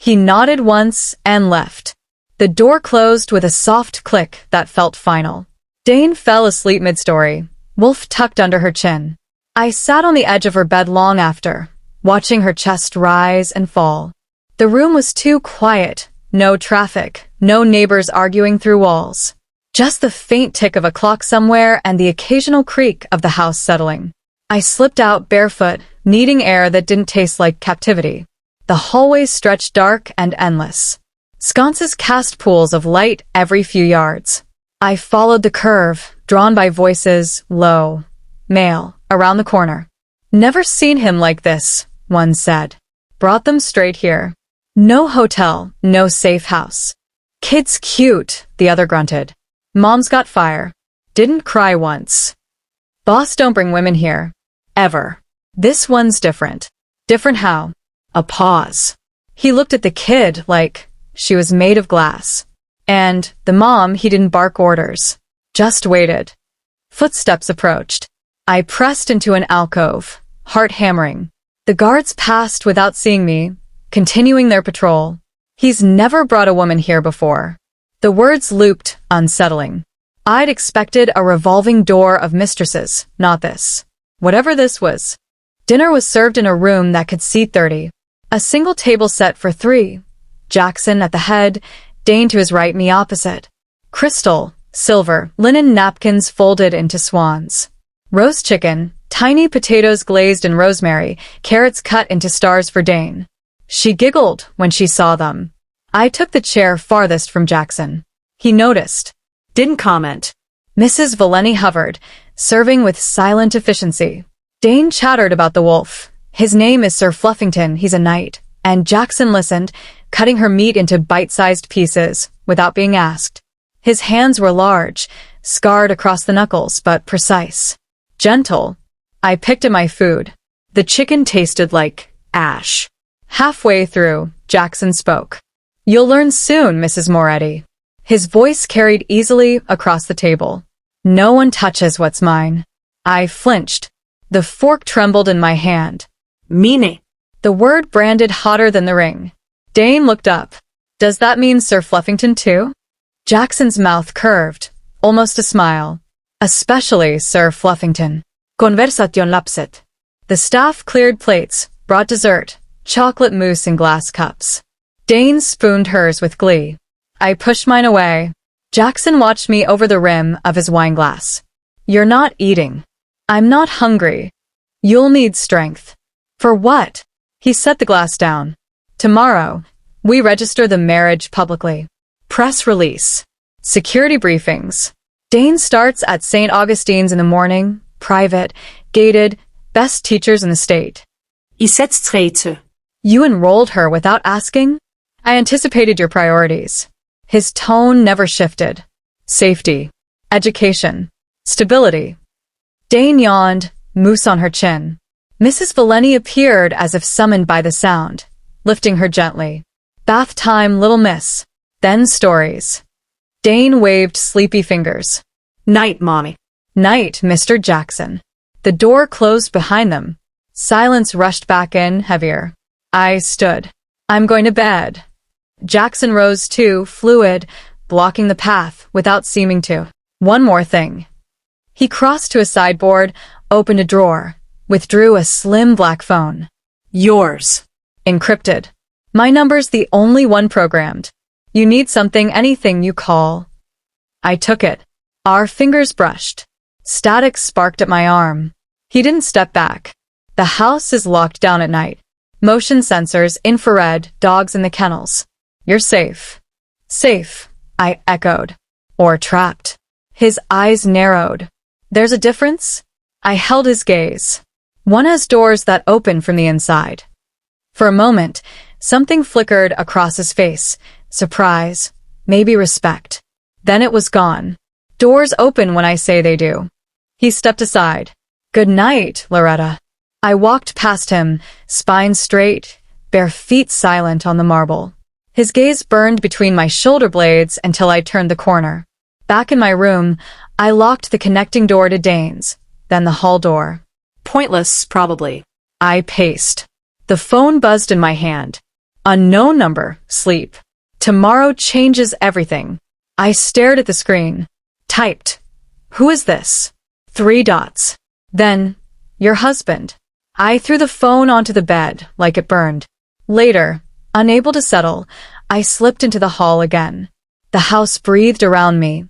He nodded once and left. The door closed with a soft click that felt final. Dane fell asleep mid-story, wolf tucked under her chin. I sat on the edge of her bed long after, watching her chest rise and fall. The room was too quiet, no traffic, no neighbors arguing through walls. Just the faint tick of a clock somewhere and the occasional creak of the house settling. I slipped out barefoot, needing air that didn't taste like captivity. The hallways stretched dark and endless. Sconces cast pools of light every few yards. I followed the curve, drawn by voices, low, male, around the corner. Never seen him like this, one said. Brought them straight here. No hotel, no safe house. Kid's cute, the other grunted. Mom's got fire. Didn't cry once. Boss don't bring women here. Ever. This one's different. Different how? A pause. He looked at the kid like she was made of glass. And the mom, he didn't bark orders. Just waited. Footsteps approached. I pressed into an alcove, heart hammering. The guards passed without seeing me, continuing their patrol. He's never brought a woman here before. The words looped, unsettling. I'd expected a revolving door of mistresses, not this. Whatever this was. Dinner was served in a room that could seat 30. A single table set for 3. Jackson at the head, Dane to his right, me opposite. Crystal, silver, linen napkins folded into swans. Roast chicken, tiny potatoes glazed in rosemary, carrots cut into stars for Dane. She giggled when she saw them. I took the chair farthest from Jackson. He noticed. Didn't comment. Mrs. Valeni hovered, serving with silent efficiency. Dane chattered about the wolf. His name is Sir Fluffington, he's a knight. And Jackson listened, cutting her meat into bite-sized pieces, without being asked. His hands were large, scarred across the knuckles, but precise. Gentle. I picked at my food. The chicken tasted like ash. Halfway through, Jackson spoke. You'll learn soon, Mrs. Moretti. His voice carried easily across the table. No one touches what's mine. I flinched. The fork trembled in my hand. Mine. The word branded hotter than the ring. Dane looked up. Does that mean Sir Fluffington too? Jackson's mouth curved, almost a smile. Especially Sir Fluffington. Conversation lapset. The staff cleared plates, brought dessert, chocolate mousse in glass cups. Dane spooned hers with glee. I pushed mine away. Jackson watched me over the rim of his wineglass. You're not eating. I'm not hungry. You'll need strength. For what? He set the glass down. Tomorrow, we register the marriage publicly. Press release. Security briefings. Dane starts at St. Augustine's in the morning, private, gated, best teachers in the state. I set straight. You enrolled her without asking? I anticipated your priorities. His tone never shifted. Safety. Education. Stability. Dane yawned, mousse on her chin. Mrs. Valeni appeared as if summoned by the sound, lifting her gently. Bath time, little miss. Then stories. Dane waved sleepy fingers. Night, Mommy. Night, Mr. Jackson. The door closed behind them. Silence rushed back in, heavier. I stood. I'm going to bed. Jackson rose too, fluid, blocking the path without seeming to. One more thing. He crossed to a sideboard, opened a drawer, withdrew a slim black phone. Yours. Encrypted. My number's the only one programmed. You need something, anything you call. I took it. Our fingers brushed. Static sparked at my arm. He didn't step back. The house is locked down at night. Motion sensors, infrared, dogs in the kennels. You're safe. Safe, I echoed. Or trapped. His eyes narrowed. There's a difference? I held his gaze. One has doors that open from the inside. For a moment, something flickered across his face. Surprise, maybe respect. Then it was gone. Doors open when I say they do. He stepped aside. Good night, Loretta. I walked past him, spine straight, bare feet silent on the marble. His gaze burned between my shoulder blades until I turned the corner. Back in my room, I locked the connecting door to Dane's, then the hall door. Pointless, probably. I paced. The phone buzzed in my hand. Unknown number, sleep. Tomorrow changes everything. I stared at the screen. Typed. Who is this? 3 dots. Then, your husband. I threw the phone onto the bed, like it burned. Later, unable to settle, I slipped into the hall again. The house breathed around me.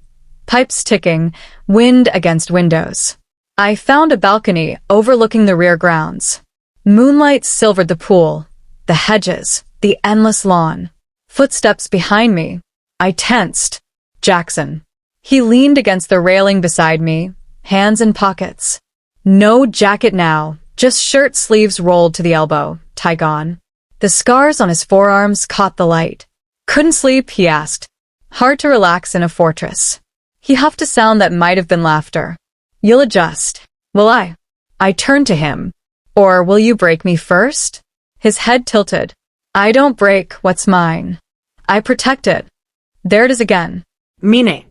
Pipes ticking, wind against windows. I found a balcony overlooking the rear grounds. Moonlight silvered the pool, the hedges, the endless lawn. Footsteps behind me. I tensed. Jackson. He leaned against the railing beside me, hands in pockets. No jacket now, just shirt sleeves rolled to the elbow, tie gone. The scars on his forearms caught the light. Couldn't sleep, he asked. Hard to relax in a fortress. He huffed a sound that might have been laughter. You'll adjust. Will I? I turned to him. Or will you break me first? His head tilted. I don't break what's mine. I protect it. There it is again. Mine.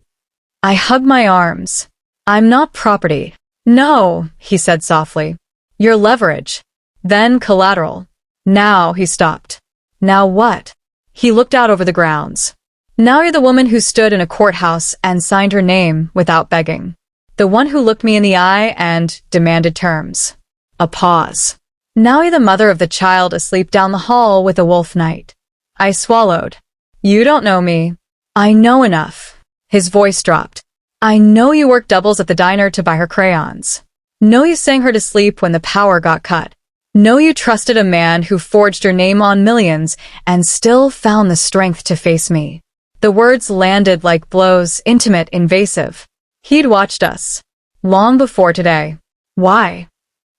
I hugged my arms. I'm not property. No, he said softly. You're leverage. Then collateral. Now, he stopped. Now what? He looked out over the grounds. Now you're the woman who stood in a courthouse and signed her name without begging. The one who looked me in the eye and demanded terms. A pause. Now you're the mother of the child asleep down the hall with a wolf night. I swallowed. You don't know me. I know enough. His voice dropped. I know you worked doubles at the diner to buy her crayons. Know you sang her to sleep when the power got cut. Know you trusted a man who forged your name on millions and still found the strength to face me. The words landed like blows, intimate, invasive. He'd watched us. Long before today. Why?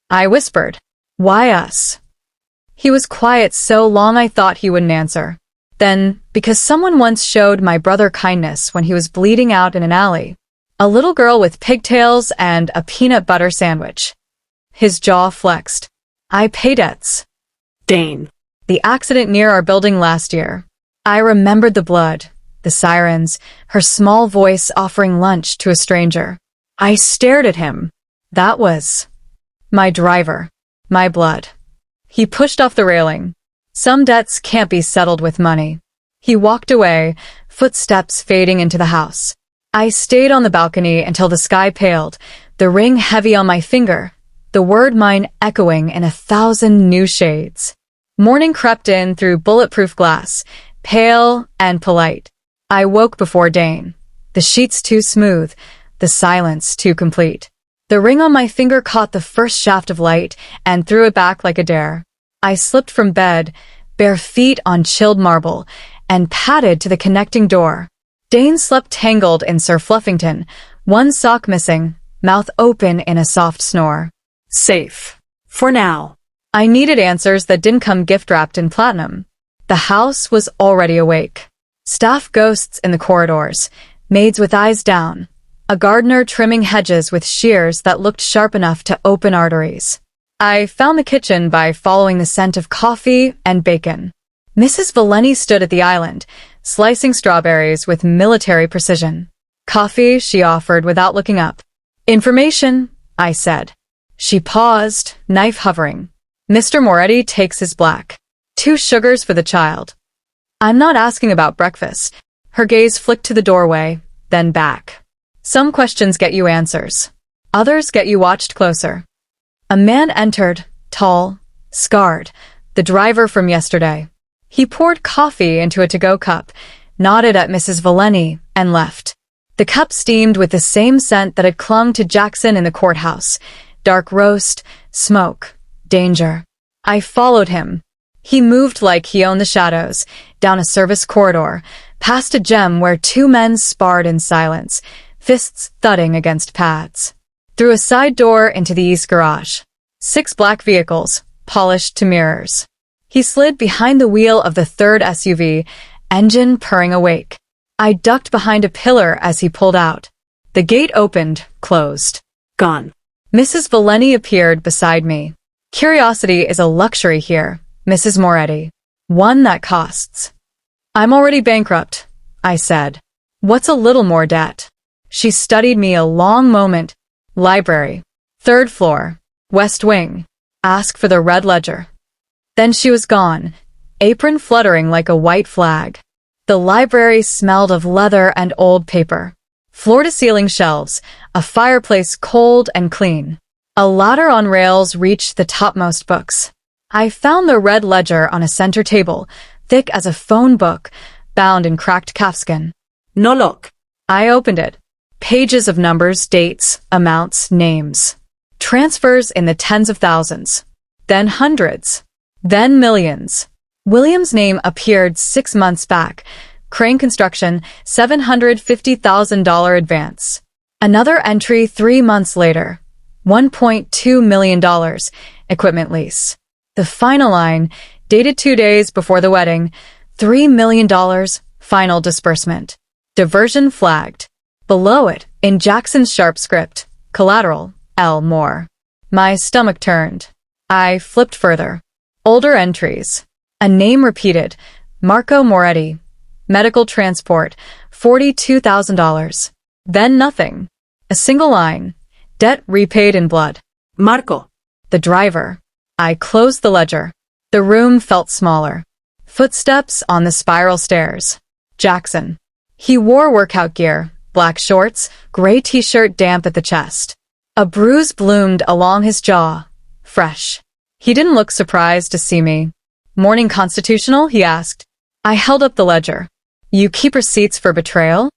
I whispered. Why us? He was quiet so long I thought he wouldn't answer. Then, because someone once showed my brother kindness when he was bleeding out in an alley. A little girl with pigtails and a peanut butter sandwich. His jaw flexed. I pay debts. Dane. The accident near our building last year. I remembered the blood. The sirens, her small voice offering lunch to a stranger. I stared at him. That was my driver, my blood. He pushed off the railing. Some debts can't be settled with money. He walked away, footsteps fading into the house. I stayed on the balcony until the sky paled, the ring heavy on my finger, the word mine echoing in 1,000 new shades. Morning crept in through bulletproof glass, pale and polite. I woke before Dane. The sheets too smooth, the silence too complete. The ring on my finger caught the first shaft of light and threw it back like a dare. I slipped from bed, bare feet on chilled marble, and padded to the connecting door. Dane slept tangled in Sir Fluffington, one sock missing, mouth open in a soft snore. Safe. For now. I needed answers that didn't come gift-wrapped in platinum. The house was already awake. Staff ghosts in the corridors, maids with eyes down, a gardener trimming hedges with shears that looked sharp enough to open arteries. I found the kitchen by following the scent of coffee and bacon. Mrs. Valeni stood at the island, slicing strawberries with military precision. Coffee, she offered without looking up. Information, I said. She paused, knife hovering. Mr. Moretti takes his black. 2 sugars for the child. I'm not asking about breakfast. Her gaze flicked to the doorway, then back. Some questions get you answers. Others get you watched closer. A man entered, tall, scarred, the driver from yesterday. He poured coffee into a to-go cup, nodded at Mrs. Valeni, and left. The cup steamed with the same scent that had clung to Jackson in the courthouse. Dark roast, smoke, danger. I followed him. He moved like he owned the shadows, down a service corridor, past a gem where 2 men sparred in silence, fists thudding against pads. Through a side door into the east garage. 6 black vehicles, polished to mirrors. He slid behind the wheel of the 3rd SUV, engine purring awake. I ducked behind a pillar as he pulled out. The gate opened, closed. Gone. Mrs. Valeni appeared beside me. Curiosity is a luxury here, Mrs. Moretti. One that costs. I'm already bankrupt, I said. What's a little more debt? She studied me a long moment. Library. 3rd floor. West wing. Ask for the red ledger. Then she was gone, apron fluttering like a white flag. The library smelled of leather and old paper. Floor-to-ceiling shelves, a fireplace cold and clean. A ladder on rails reached the topmost books. I found the red ledger on a center table, thick as a phone book, bound in cracked calfskin. No look. I opened it. Pages of numbers, dates, amounts, names. Transfers in the tens of thousands. Then hundreds. Then millions. William's name appeared 6 months back. Crane Construction, $750,000 advance. Another entry 3 months later. $1.2 million, equipment lease. The final line, dated 2 days before the wedding, $3 million, final disbursement. Diversion flagged. Below it, in Jackson's sharp script, collateral, L. Moore. My stomach turned. I flipped further. Older entries. A name repeated, Marco Moretti. Medical transport, $42,000. Then nothing. A single line. Debt repaid in blood. Marco. The driver. I closed the ledger. The room felt smaller. Footsteps on the spiral stairs. Jackson. He wore workout gear, black shorts, gray t-shirt damp at the chest. A bruise bloomed along his jaw. Fresh. He didn't look surprised to see me. Morning constitutional, he asked. I held up the ledger. You keep receipts for betrayal?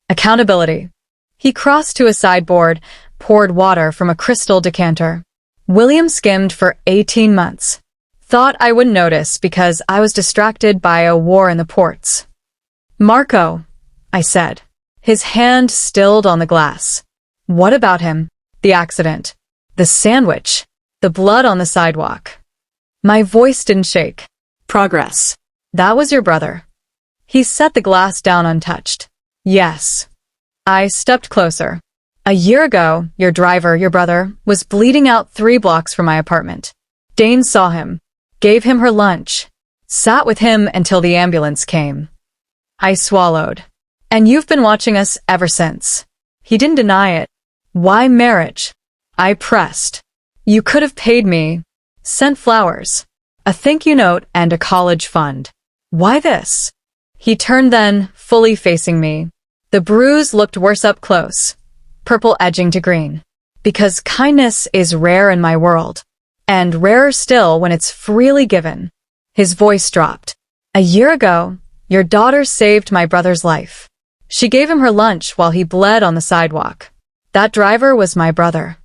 Accountability. He crossed to a sideboard, poured water from a crystal decanter. William skimmed for 18 months. Thought I wouldn't notice because I was distracted by a war in the ports. Marco, I said. His hand stilled on the glass. What about him? The accident. The sandwich. The blood on the sidewalk. My voice didn't shake. Progress. That was your brother. He set the glass down untouched. Yes. I stepped closer. A year ago, your driver, your brother, was bleeding out 3 blocks from my apartment. Dane saw him, gave him her lunch, sat with him until the ambulance came. I swallowed. And you've been watching us ever since. He didn't deny it. Why marriage? I pressed. You could have paid me, sent flowers, a thank you note and a college fund. Why this? He turned then, fully facing me. The bruise looked worse up close, purple edging to green. Because kindness is rare in my world, and rarer still when it's freely given. His voice dropped. A year ago, your daughter saved my brother's life. She gave him her lunch while he bled on the sidewalk. That driver was my brother.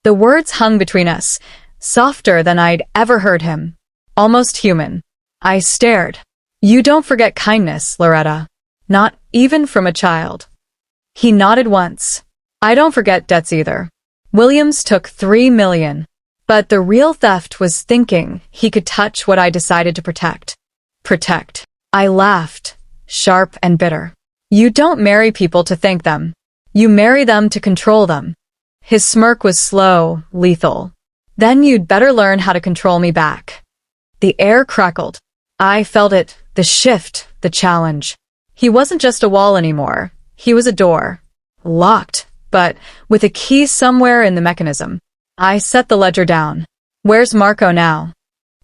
The words hung between us, softer than I'd ever heard him. Almost human. I stared. You don't forget kindness, Loretta. Not even from a child. He nodded once. I don't forget debts either. Williams took $3 million. But the real theft was thinking he could touch what I decided to protect. Protect. I laughed, sharp and bitter. You don't marry people to thank them. You marry them to control them. His smirk was slow, lethal. Then you'd better learn how to control me back. The air crackled. I felt it, the shift, the challenge. He wasn't just a wall anymore. He was a door. Locked, but with a key somewhere in the mechanism. I set the ledger down. Where's Marco now?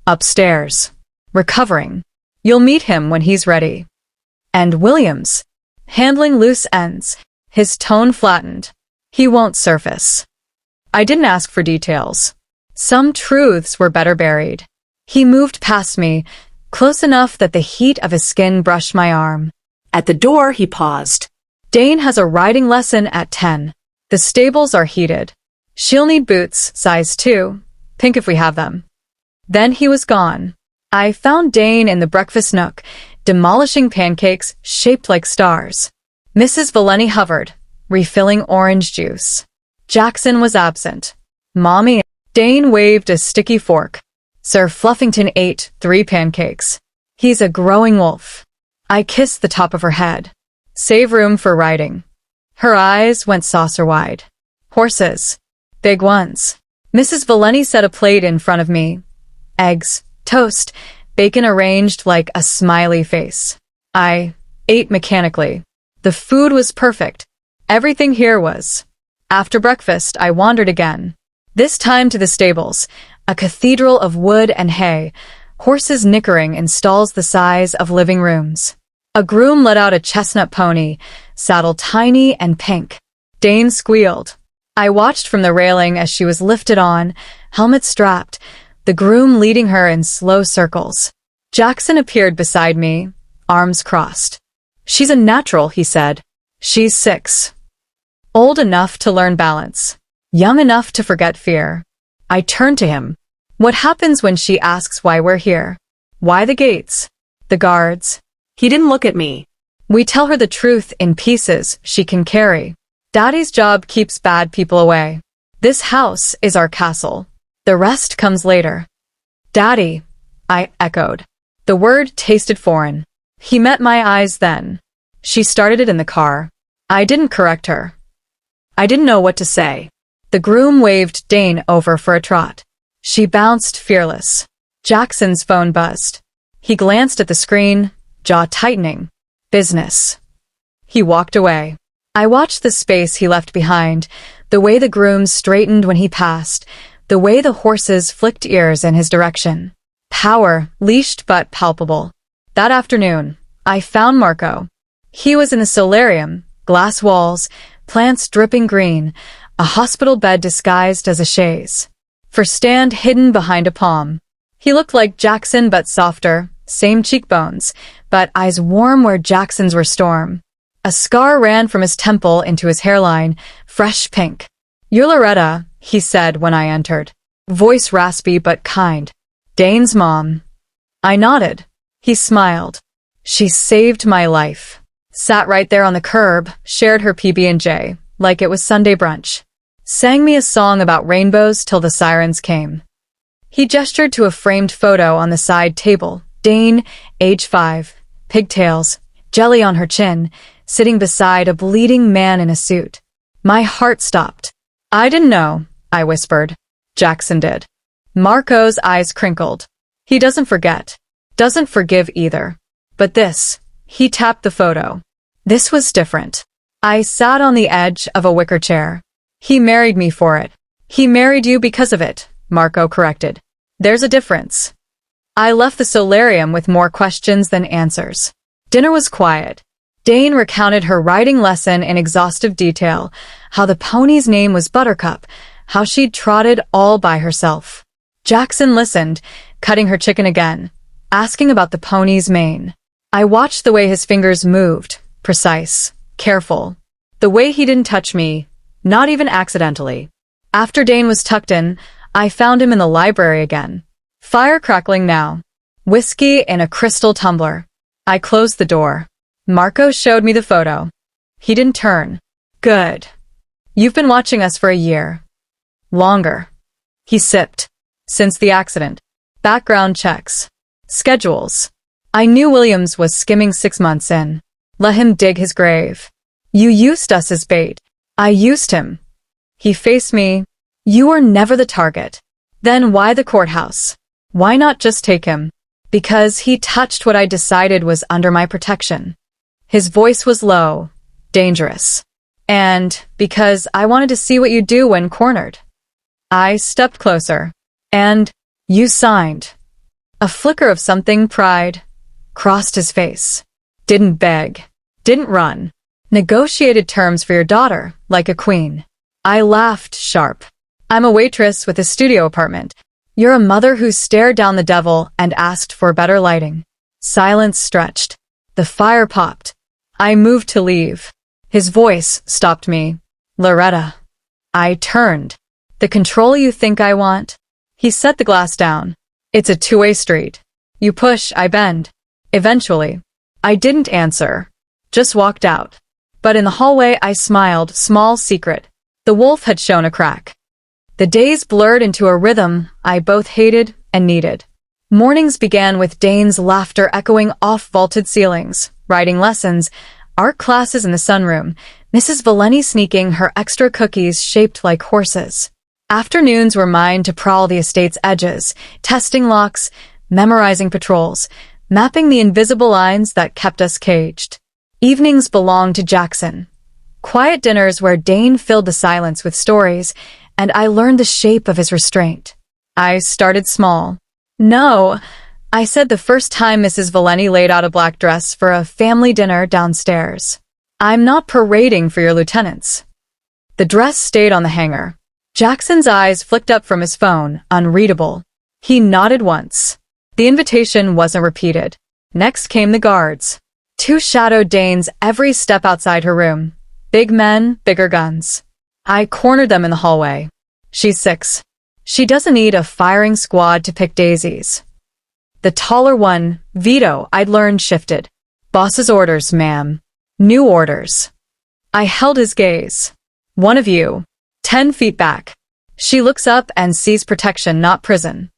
Upstairs. Recovering. You'll meet him when he's ready. And Williams, handling loose ends, his tone flattened. He won't surface. I didn't ask for details. Some truths were better buried. He moved past me, close enough that the heat of his skin brushed my arm. At the door, he paused. Dane has a riding lesson at 10. The stables are heated. She'll need boots, size 2, pink if we have them. Then he was gone. I found Dane in the breakfast nook, demolishing pancakes shaped like stars. Mrs. Valeni hovered, refilling orange juice. Jackson was absent. Mommy. Dane waved a sticky fork. Sir Fluffington ate 3 pancakes. He's a growing wolf. I kissed the top of her head. Save room for riding. Her eyes went saucer-wide. Horses. Big ones. Mrs. Valeni set a plate in front of me. Eggs, toast, bacon arranged like a smiley face. I ate mechanically. The food was perfect. Everything here was. After breakfast, I wandered again. This time to the stables, a cathedral of wood and hay, horses nickering in stalls the size of living rooms. A groom led out a chestnut pony, saddle tiny and pink. Dane squealed. I watched from the railing as she was lifted on, helmet strapped, the groom leading her in slow circles. Jackson appeared beside me, arms crossed. "She's a natural," he said. "She's 6. Old enough to learn balance. Young enough to forget fear." I turned to him. "What happens when she asks why we're here? Why the gates? The guards?" He didn't look at me. "We tell her the truth in pieces she can carry. Daddy's job keeps bad people away. This house is our castle. The rest comes later." "Daddy," I echoed. The word tasted foreign. He met my eyes then. She started it in the car. I didn't correct her. I didn't know what to say. The groom waved Dane over for a trot. She bounced fearless. Jackson's phone buzzed. He glanced at the screen, jaw tightening. Business. He walked away. I watched the space he left behind, the way the groom straightened when he passed, the way the horses flicked ears in his direction. Power, leashed but palpable. That afternoon, I found Marco. He was in the solarium, glass walls, plants dripping green, a hospital bed disguised as a chaise. For stand hidden behind a palm. He looked like Jackson but softer, same cheekbones, but eyes warm where Jackson's were storm. A scar ran from his temple into his hairline, fresh pink. "You're Loretta," he said when I entered. Voice raspy but kind. "Dane's mom." I nodded. He smiled. "She saved my life." Sat right there on the curb, shared her PB&J, like it was Sunday brunch. Sang me a song about rainbows till the sirens came. He gestured to a framed photo on the side table. Dane, age 5, pigtails, jelly on her chin, sitting beside a bleeding man in a suit. My heart stopped. "I didn't know," I whispered. Jackson did. Marco's eyes crinkled. He doesn't forget. Doesn't forgive either. But this, he tapped the photo. This was different. I sat on the edge of a wicker chair. "He married me for it." "He married you because of it," Marco corrected. "There's a difference." I left the solarium with more questions than answers. Dinner was quiet. Dane recounted her riding lesson in exhaustive detail, how the pony's name was Buttercup, how she'd trotted all by herself. Jackson listened, cutting her chicken again, asking about the pony's mane. I watched the way his fingers moved, precise, careful. The way he didn't touch me, not even accidentally. After Dane was tucked in, I found him in the library again. Fire crackling now. Whiskey in a crystal tumbler. I closed the door. Marco showed me the photo. He didn't turn. "Good. You've been watching us for a year. Longer." He sipped. "Since the accident. Background checks. Schedules. I knew Williams was skimming 6 months in. Let him dig his grave. You used us as bait." "I used him." He faced me. "You were never the target. Then why the courthouse? Why not just take him?" "Because he touched what I decided was under my protection." His voice was low, dangerous. "And because I wanted to see what you'd do when cornered." I stepped closer. "And you signed." A flicker of something pride crossed his face. "Didn't beg. Didn't run. Negotiated terms for your daughter, like a queen." I laughed sharp. "I'm a waitress with a studio apartment. You're a mother who stared down the devil and asked for better lighting." Silence stretched. The fire popped. I moved to leave. His voice stopped me. "Loretta." I turned. "The control you think I want?" He set the glass down. "It's a two-way street. You push, I bend. Eventually." I didn't answer. Just walked out. But in the hallway I smiled, small secret. The wolf had shown a crack. The days blurred into a rhythm I both hated and needed. Mornings began with Dane's laughter echoing off vaulted ceilings, writing lessons, art classes in the sunroom, Mrs. Valeni sneaking her extra cookies shaped like horses. Afternoons were mine to prowl the estate's edges, testing locks, memorizing patrols, mapping the invisible lines that kept us caged. Evenings belonged to Jackson. Quiet dinners where Dane filled the silence with stories, and I learned the shape of his restraint. I started small. "No, I said the first time Mrs. Valeni laid out a black dress for a family dinner downstairs. I'm not parading for your lieutenants. The dress stayed on the hanger. Jackson's eyes flicked up from his phone, unreadable. He nodded once. The invitation wasn't repeated. Next came the guards. 2 shadowed Danes every step outside her room. Big men, bigger guns. I cornered them in the hallway. She's 6. She doesn't need a firing squad to pick daisies. The taller one, Vito, I'd learned shifted. Boss's orders, ma'am. New orders. I held his gaze. One of you. 10 feet back. She looks up and sees protection, not prison.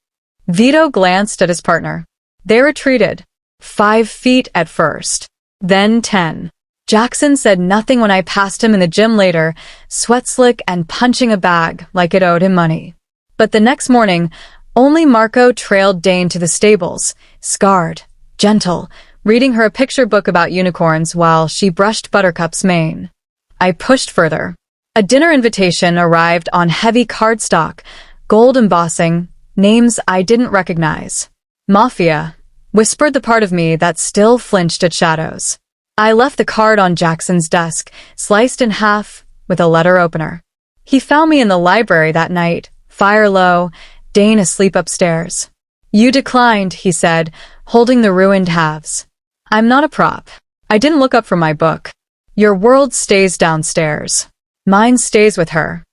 Vito glanced at his partner. They retreated. 5 feet at first. Then 10. Jackson said nothing when I passed him in the gym later, sweat slick and punching a bag like it owed him money. But the next morning, only Marco trailed Dane to the stables, scarred, gentle, reading her a picture book about unicorns while she brushed Buttercup's mane. I pushed further. A dinner invitation arrived on heavy cardstock, gold embossing, names I didn't recognize. Mafia, whispered the part of me that still flinched at shadows. I left the card on Jackson's desk, sliced in half, with a letter opener. He found me in the library that night, fire low, Dane asleep upstairs. You declined, he said, holding the ruined halves. I'm not a prop. I didn't look up from my book. Your world stays downstairs. Mine stays with her.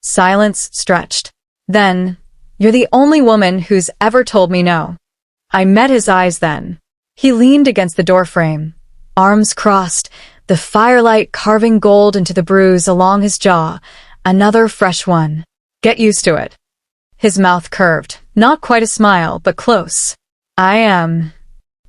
Silence stretched. Then, you're the only woman who's ever told me no. I met his eyes then. He leaned against the doorframe, arms crossed, the firelight carving gold into the bruise along his jaw, another fresh one. Get used to it. His mouth curved, not quite a smile, but close. I am.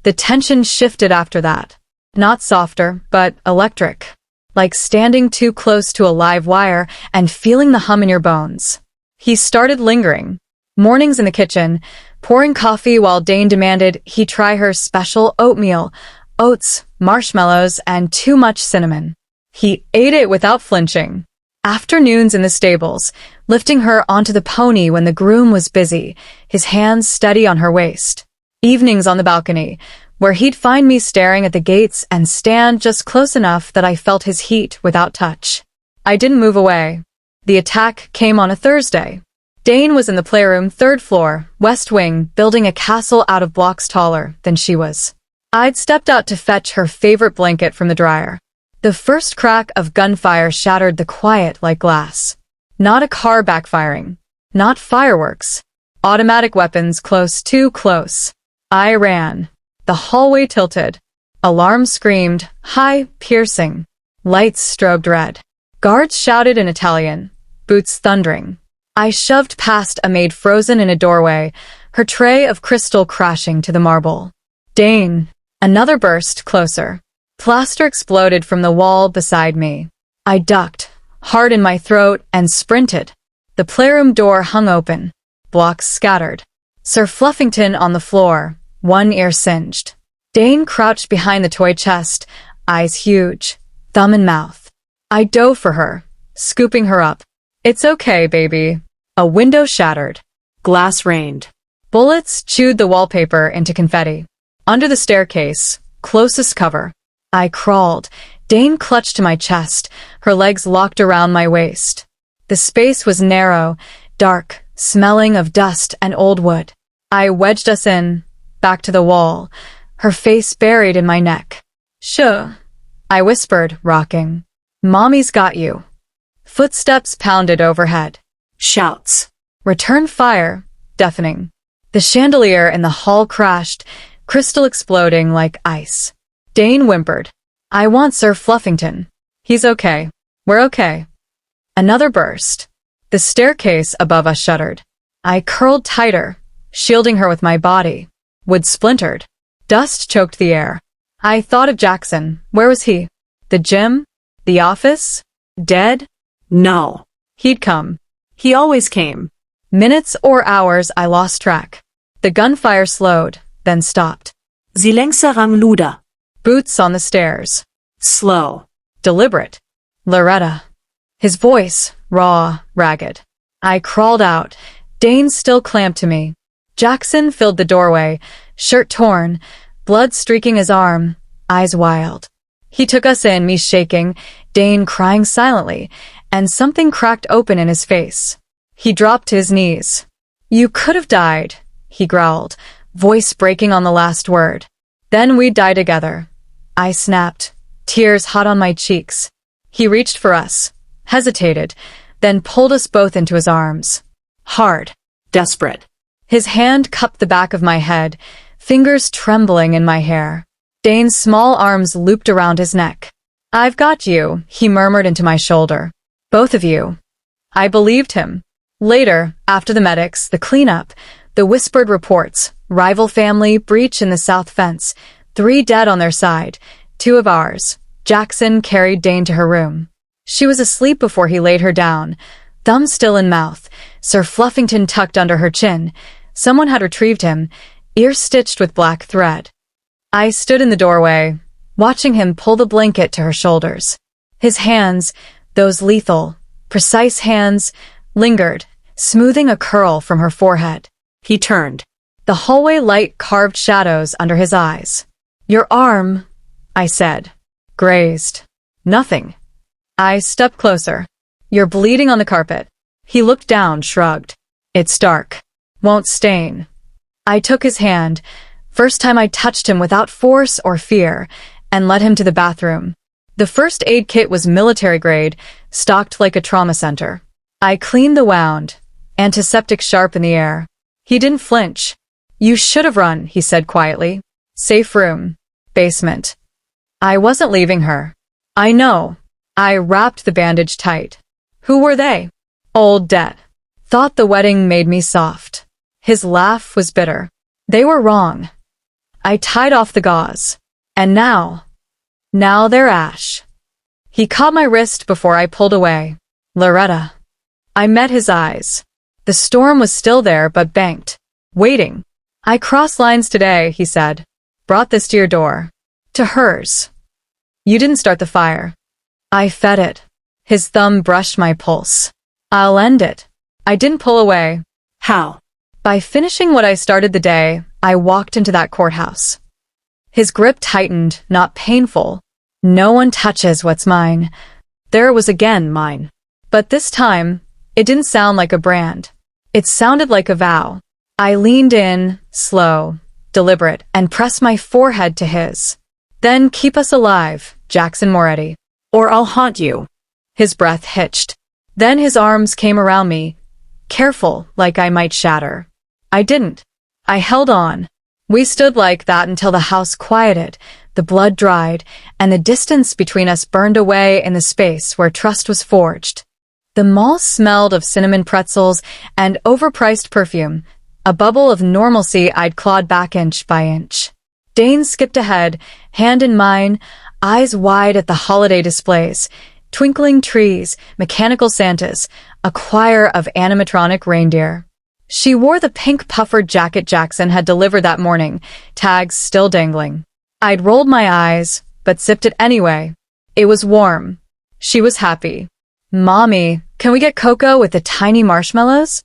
The tension shifted after that. Not softer, but electric. Like standing too close to a live wire and feeling the hum in your bones. He started lingering. Mornings in the kitchen, pouring coffee while Dane demanded he try her special oatmeal, oats, marshmallows, and too much cinnamon. He ate it without flinching. Afternoons in the stables, lifting her onto the pony when the groom was busy, his hands steady on her waist. Evenings on the balcony, where he'd find me staring at the gates and stand just close enough that I felt his heat without touch. I didn't move away. The attack came on a Thursday. Dane was in the playroom, 3rd floor, west wing, building a castle out of blocks taller than she was. I'd stepped out to fetch her favorite blanket from the dryer. The first crack of gunfire shattered the quiet like glass. Not a car backfiring. Not fireworks. Automatic weapons close, too close. I ran. The hallway tilted. Alarms screamed, high, piercing. Lights strobed red. Guards shouted in Italian, boots thundering. I shoved past a maid frozen in a doorway, her tray of crystal crashing to the marble. Dane. Another burst, closer. Plaster exploded from the wall beside me. I ducked, heart in my throat, and sprinted. The playroom door hung open. Blocks scattered. Sir Fluffington on the floor, one ear singed. Dane crouched behind the toy chest, eyes huge, thumb in mouth. I dove for her, scooping her up. It's okay, baby. A window shattered. Glass rained. Bullets chewed the wallpaper into confetti. Under the staircase, closest cover. I crawled. Dane clutched to my chest, her legs locked around my waist. The space was narrow, dark, smelling of dust and old wood. I wedged us in, back to the wall, her face buried in my neck. Shh, I whispered, rocking. Mommy's got you. Footsteps pounded overhead. Shouts. Return fire, deafening. The chandelier in the hall crashed, crystal exploding like ice. Dane whimpered. I want Sir Fluffington. He's okay. We're okay. Another burst. The staircase above us shuddered. I curled tighter, shielding her with my body. Wood splintered. Dust choked the air. I thought of Jackson. Where was he? The gym? The office? Dead? No. He'd come. He always came. Minutes or hours I lost track. The gunfire slowed, then stopped. Silenza rang luda. Boots on the stairs. Slow. Deliberate. Loretta. His voice, raw, ragged. I crawled out. Dane still clamped to me. Jackson filled the doorway, shirt torn, blood streaking his arm, eyes wild. He took us in, me shaking, Dane crying silently, and something cracked open in his face. He dropped to his knees. "You could have died," he growled, voice breaking on the last word. "Then we'd die together." I snapped, tears hot on my cheeks. He reached for us, hesitated, then pulled us both into his arms. Hard. Desperate. His hand cupped the back of my head, fingers trembling in my hair. Dane's small arms looped around his neck. "I've got you," he murmured into my shoulder. "Both of you." I believed him. Later, after the medics, the cleanup, the whispered reports, rival family, breach in the south fence, 3 dead on their side, 2 of ours. Jackson carried Dane to her room. She was asleep before he laid her down, thumb still in mouth, Sir Fluffington tucked under her chin. Someone had retrieved him, ear stitched with black thread. I stood in the doorway, watching him pull the blanket to her shoulders. His hands, those lethal, precise hands, lingered, smoothing a curl from her forehead. He turned. The hallway light carved shadows under his eyes. "Your arm," I said. "Grazed." "Nothing." I stepped closer. "You're bleeding on the carpet." He looked down, shrugged. "It's dark. Won't stain." I took his hand, first time I touched him without force or fear, and led him to the bathroom. The first aid kit was military grade, stocked like a trauma center. I cleaned the wound, antiseptic sharp in the air. He didn't flinch. "You should have run," he said quietly. "Safe room. Basement." I wasn't leaving her. "I know." I wrapped the bandage tight. "Who were they?" "Old debt. Thought the wedding made me soft." His laugh was bitter. "They were wrong." I tied off the gauze. "And now they're ash." He caught my wrist before I pulled away. "Loretta." I met his eyes. The storm was still there but banked, waiting. "I crossed lines today," he said. "Brought this to your door." To hers. "You didn't start the fire." I fed it. His thumb brushed my pulse. "I'll end it." I didn't pull away. How? By finishing what I started the day I walked into that courthouse. His grip tightened, not painful. "No one touches what's mine." There it was again, mine. But this time, it didn't sound like a brand. It sounded like a vow. I leaned in, slow, deliberate, and pressed my forehead to his. "Then keep us alive, Jackson Moretti. Or I'll haunt you." His breath hitched. Then his arms came around me, careful, like I might shatter. I didn't. I held on. We stood like that until the house quieted, the blood dried, and the distance between us burned away in the space where trust was forged. The mall smelled of cinnamon pretzels and overpriced perfume, a bubble of normalcy I'd clawed back inch by inch. Dane skipped ahead, hand in mine, eyes wide at the holiday displays, twinkling trees, mechanical Santas, a choir of animatronic reindeer. She wore the pink puffered jacket Jackson had delivered that morning, tags still dangling. I'd rolled my eyes, but sipped it anyway. It was warm. She was happy. "Mommy, can we get cocoa with the tiny marshmallows?"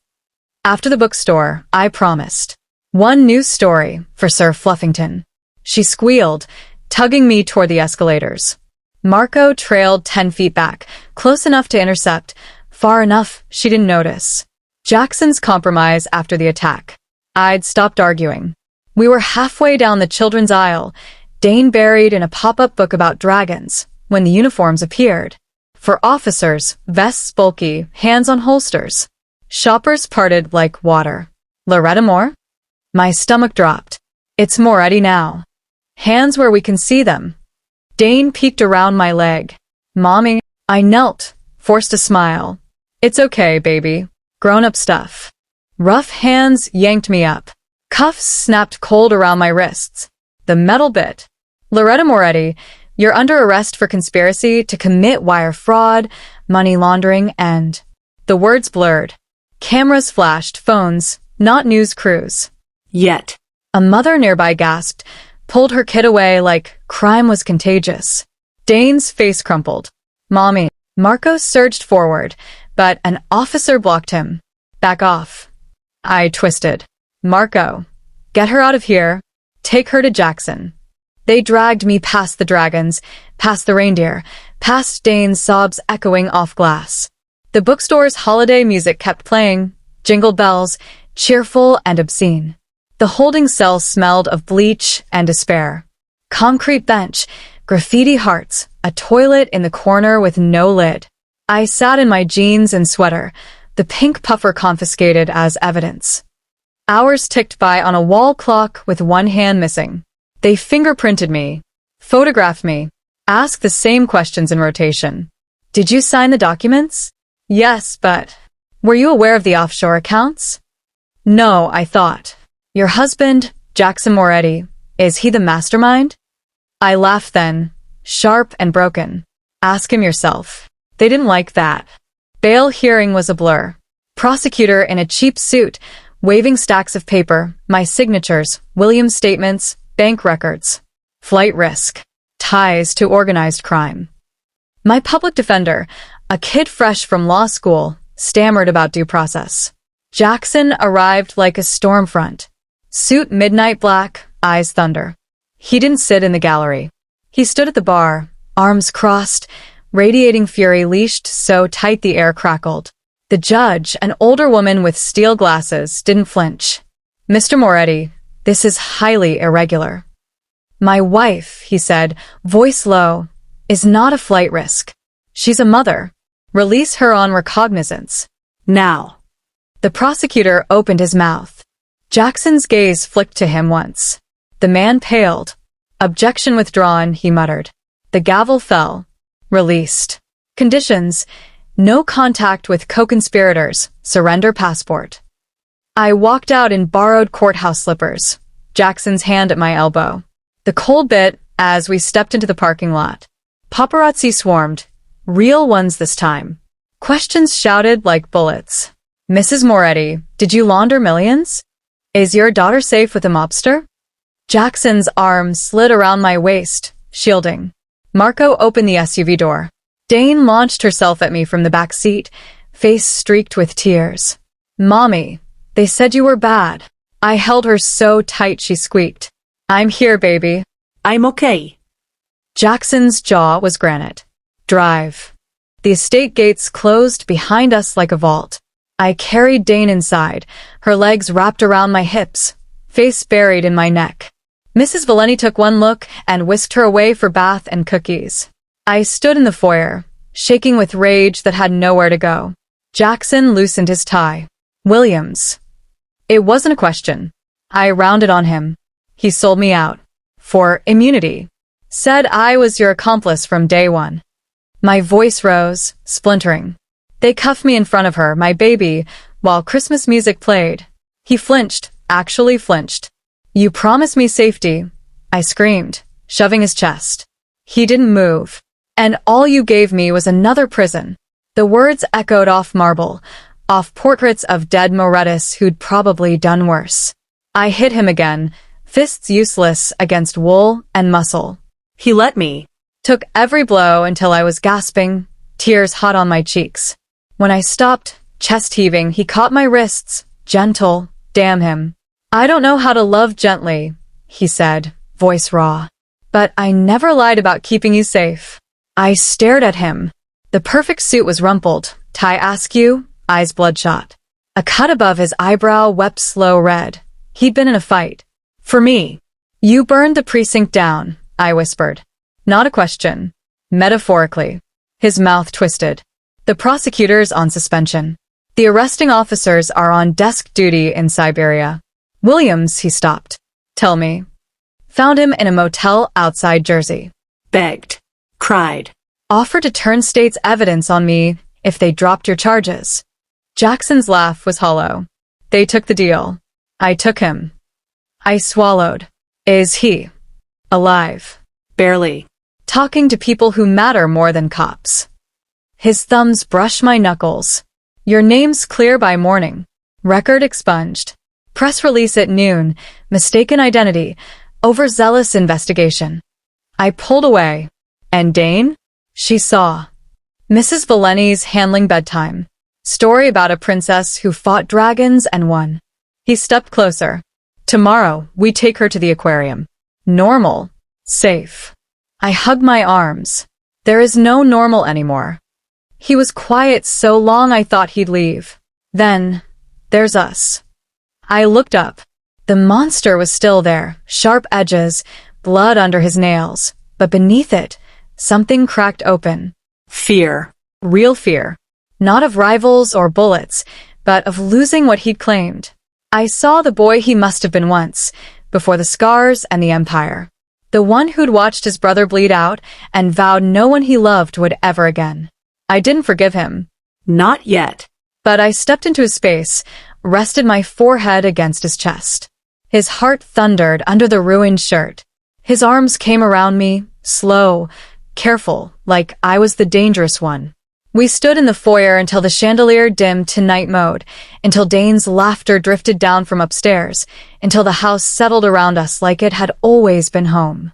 After the bookstore, I promised. One news story for Sir Fluffington. She squealed, tugging me toward the escalators. Marco trailed 10 feet back, close enough to intercept, far enough she didn't notice. Jackson's compromise after the attack. I'd stopped arguing. We were halfway down the children's aisle, Dane buried in a pop-up book about dragons, when the uniforms appeared. For officers, vests bulky, hands on holsters. Shoppers parted like water. "Loretta Moore?" My stomach dropped. "It's Moretti now." "Hands where we can see them." Dane peeked around my leg. "Mommy." I knelt, forced a smile. "It's okay, baby. Grown-up stuff." Rough hands yanked me up. Cuffs snapped cold around my wrists. The metal bit. "Loretta Moretti, you're under arrest for conspiracy to commit wire fraud, money laundering, and..." The words blurred. Cameras flashed, phones, not news crews. Yet. A mother nearby gasped, pulled her kid away like crime was contagious. Dane's face crumpled. "Mommy." Marco surged forward, but an officer blocked him. "Back off." I twisted. "Marco, get her out of here." Take her to Jackson. They dragged me past the dragons, past the reindeer, past Dane's sobs echoing off glass. The bookstore's holiday music kept playing, jingle bells, cheerful and obscene. The holding cell smelled of bleach and despair. Concrete bench, graffiti hearts, a toilet in the corner with no lid. I sat in my jeans and sweater, the pink puffer confiscated as evidence. Hours ticked by on a wall clock with one hand missing. They fingerprinted me, photographed me, asked the same questions in rotation. Did you sign the documents? Yes, but were you aware of the offshore accounts? No, I thought. Your husband, Jackson Moretti, is he the mastermind? I laughed then, sharp and broken. Ask him yourself. They didn't like that. Bail hearing was a blur. Prosecutor in a cheap suit, waving stacks of paper, my signatures, Williams' statements, bank records. Flight risk. Ties to organized crime. My public defender, a kid fresh from law school, stammered about due process. Jackson arrived like a storm front. Suit midnight black, eyes thunder. He didn't sit in the gallery. He stood at the bar, arms crossed, radiating fury leashed so tight the air crackled. The judge, an older woman with steel glasses, didn't flinch. Mr. Moretti, this is highly irregular. My wife, he said, voice low, is not a flight risk. She's a mother. Release her on recognizance. Now. The prosecutor opened his mouth. Jackson's gaze flicked to him once. The man paled. Objection withdrawn, he muttered. The gavel fell. Released. Conditions: no contact with co-conspirators, surrender passport. I walked out in borrowed courthouse slippers, Jackson's hand at my elbow. The cold bit as we stepped into the parking lot. Paparazzi swarmed, real ones this time. Questions shouted like bullets. Mrs. Moretti, did you launder millions? Is your daughter safe with a mobster? Jackson's arm slid around my waist, shielding. Marco opened the SUV door. Dane launched herself at me from the back seat, face streaked with tears. Mommy, they said you were bad. I held her so tight she squeaked. I'm here, baby. I'm okay. Jackson's jaw was granite. Drive. The estate gates closed behind us like a vault. I carried Dane inside, her legs wrapped around my hips, face buried in my neck. Mrs. Valeni took one look and whisked her away for bath and cookies. I stood in the foyer, shaking with rage that had nowhere to go. Jackson loosened his tie. Williams. It wasn't a question. I rounded on him. He sold me out. For immunity. Said I was your accomplice from day one. My voice rose, splintering. They cuffed me in front of her, my baby, while Christmas music played. He flinched, actually flinched. You promised me safety, I screamed, shoving his chest. He didn't move. And all you gave me was another prison. The words echoed off marble, off portraits of dead Morettis who'd probably done worse. I hit him again, fists useless against wool and muscle. He let me. Took every blow until I was gasping, tears hot on my cheeks. When I stopped, chest heaving, he caught my wrists, gentle, damn him. I don't know how to love gently, he said, voice raw. But I never lied about keeping you safe. I stared at him. The perfect suit was rumpled, tie askew, eyes bloodshot. A cut above his eyebrow wept slow red. He'd been in a fight. For me. You burned the precinct down, I whispered. Not a question. Metaphorically. His mouth twisted. The prosecutor's on suspension. The arresting officers are on desk duty in Siberia. Williams, he stopped. Tell me. Found him in a motel outside Jersey. Begged. Cried. Offered to turn state's evidence on me if they dropped your charges. Jackson's laugh was hollow. They took the deal. I took him. I swallowed. Is he alive? Barely. Talking to people who matter more than cops. His thumbs brush my knuckles. Your name's clear by morning. Record expunged. Press release at noon. Mistaken identity. Overzealous investigation. I pulled away. And Dane? She saw. Mrs. Valeni's handling bedtime. Story about a princess who fought dragons and won. He stepped closer. Tomorrow, we take her to the aquarium. Normal. Safe. I hug my arms. There is no normal anymore. He was quiet so long I thought he'd leave. Then, there's us. I looked up. The monster was still there, sharp edges, blood under his nails, but beneath it, something cracked open. Fear. Real fear. Not of rivals or bullets, but of losing what he'd claimed. I saw the boy he must have been once, before the scars and the empire. The one who'd watched his brother bleed out and vowed no one he loved would ever again. I didn't forgive him. Not yet. But I stepped into his space, rested my forehead against his chest. His heart thundered under the ruined shirt. His arms came around me, slow, careful, like I was the dangerous one. We stood in the foyer until the chandelier dimmed to night mode, until Dane's laughter drifted down from upstairs, until the house settled around us like it had always been home.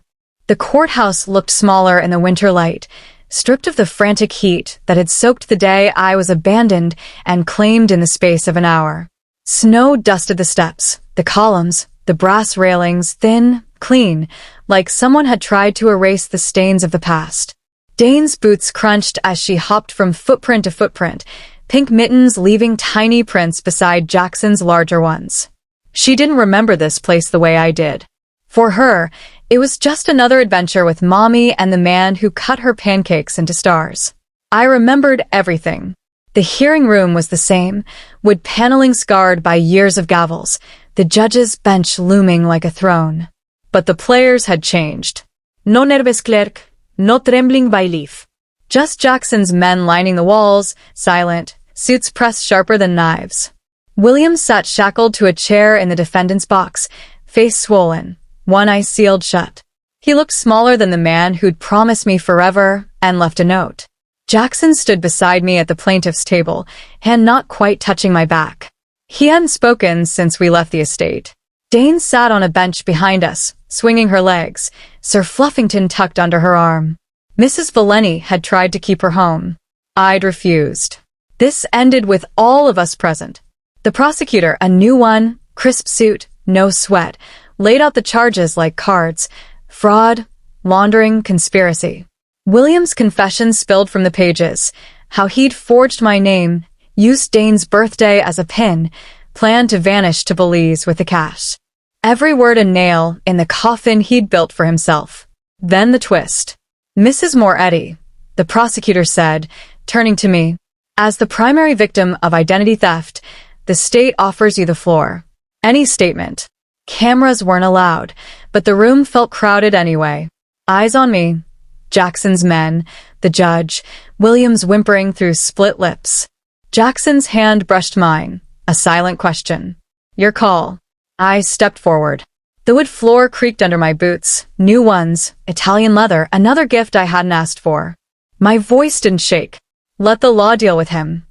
The courthouse looked smaller in the winter light, stripped of the frantic heat that had soaked the day I was abandoned and claimed in the space of an hour. Snow dusted the steps, the columns, the brass railings, thin, clean, like someone had tried to erase the stains of the past. Dane's boots crunched as she hopped from footprint to footprint, pink mittens leaving tiny prints beside Jackson's larger ones. She didn't remember this place the way I did. For her, it was just another adventure with Mommy and the man who cut her pancakes into stars. I remembered everything. The hearing room was the same, wood paneling scarred by years of gavels, the judge's bench looming like a throne. But the players had changed. No nervous clerk, no trembling bailiff. Just Jackson's men lining the walls, silent, suits pressed sharper than knives. William sat shackled to a chair in the defendant's box, face swollen, one eye sealed shut. He looked smaller than the man who'd promised me forever and left a note. Jackson stood beside me at the plaintiff's table, hand not quite touching my back. He hadn't spoken since we left the estate. Dane sat on a bench behind us, swinging her legs, Sir Fluffington tucked under her arm. Mrs. Valeni had tried to keep her home. I'd refused. This ended with all of us present. The prosecutor, a new one, crisp suit, no sweat, laid out the charges like cards: fraud, laundering, conspiracy. William's confession spilled from the pages, how he'd forged my name, used Dane's birthday as a pin, planned to vanish to Belize with the cash. Every word a nail in the coffin he'd built for himself. Then the twist. Mrs. Moretti, the prosecutor said, turning to me, as the primary victim of identity theft, the state offers you the floor. Any statement. Cameras weren't allowed, but the room felt crowded anyway. Eyes on me. Jackson's men, the judge, Williams whimpering through split lips. Jackson's hand brushed mine, a silent question. Your call. I stepped forward. The wood floor creaked under my boots, new ones, Italian leather, another gift I hadn't asked for. My voice didn't shake. Let the law deal with him.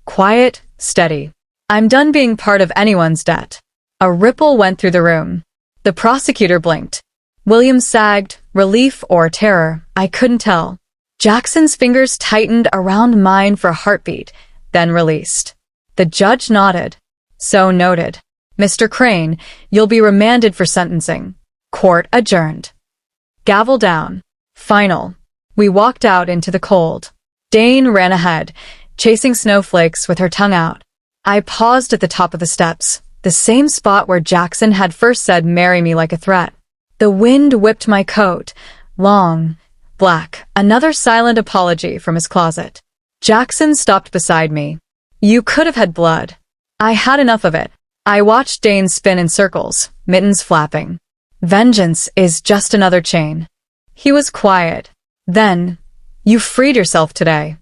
Quiet, steady. I'm done being part of anyone's debt. A ripple went through the room. The prosecutor blinked. William sagged, relief or terror, I couldn't tell. Jackson's fingers tightened around mine for a heartbeat, then released. The judge nodded. So noted. Mr. Crane, you'll be remanded for sentencing. Court adjourned. Gavel down. Final. We walked out into the cold. Dane ran ahead, chasing snowflakes with her tongue out. I paused at the top of the steps, the same spot where Jackson had first said marry me like a threat. The wind whipped my coat, long, black, another silent apology from his closet. Jackson stopped beside me. You could have had blood. I had enough of it. I watched Dane spin in circles, mittens flapping. Vengeance is just another chain. He was quiet. Then, you freed yourself today.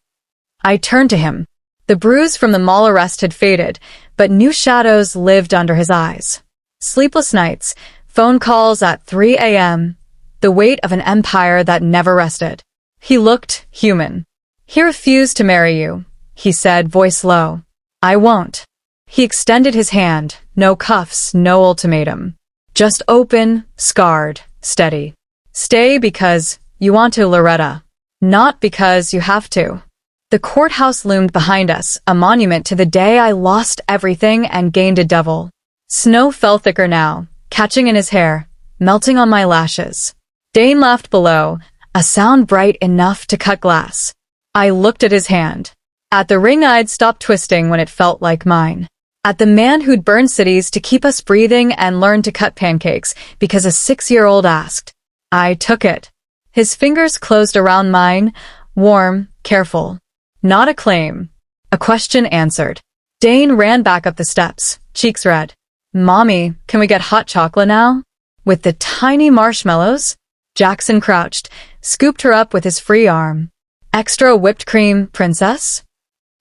I turned to him. The bruise from the mall arrest had faded, but new shadows lived under his eyes. Sleepless nights, phone calls at 3 a.m., the weight of an empire that never rested. He looked human. He refused to marry you, he said, voice low. I won't. He extended his hand, no cuffs, no ultimatum. Just open, scarred, steady. Stay because you want to, Loretta. Not because you have to. The courthouse loomed behind us, a monument to the day I lost everything and gained a devil. Snow fell thicker now, catching in his hair, melting on my lashes. Dane laughed below, a sound bright enough to cut glass. I looked at his hand. At the ring I'd stopped twisting when it felt like mine. At the man who'd burned cities to keep us breathing and learned to cut pancakes because a 6-year-old asked. I took it. His fingers closed around mine, warm, careful. Not a claim. A question answered. Dane ran back up the steps, cheeks red. Mommy, can we get hot chocolate now? With the tiny marshmallows? Jackson crouched, scooped her up with his free arm. Extra whipped cream, princess?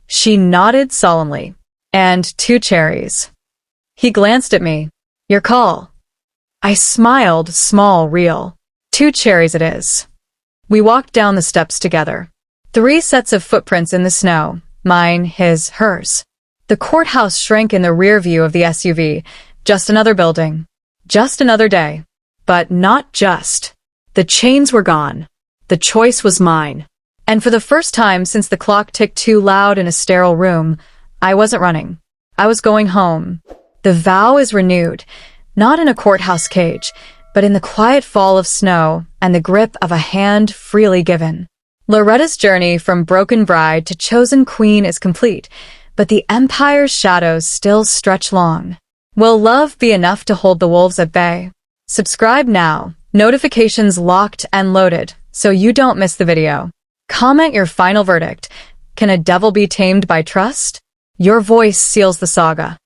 She nodded solemnly. And 2 cherries. He glanced at me. Your call. I smiled, small, real. 2 cherries it is. We walked down the steps together. 3 sets of footprints in the snow. Mine, his, hers. The courthouse shrank in the rear view of the SUV. Just another building. Just another day. But not just. The chains were gone. The choice was mine. And for the first time since the clock ticked too loud in a sterile room, I wasn't running. I was going home. The vow is renewed, not in a courthouse cage, but in the quiet fall of snow and the grip of a hand freely given. Loretta's journey from broken bride to chosen queen is complete, but the empire's shadows still stretch long. Will love be enough to hold the wolves at bay? Subscribe now, notifications locked and loaded, so you don't miss the video. Comment your final verdict. Can a devil be tamed by trust? Your voice seals the saga.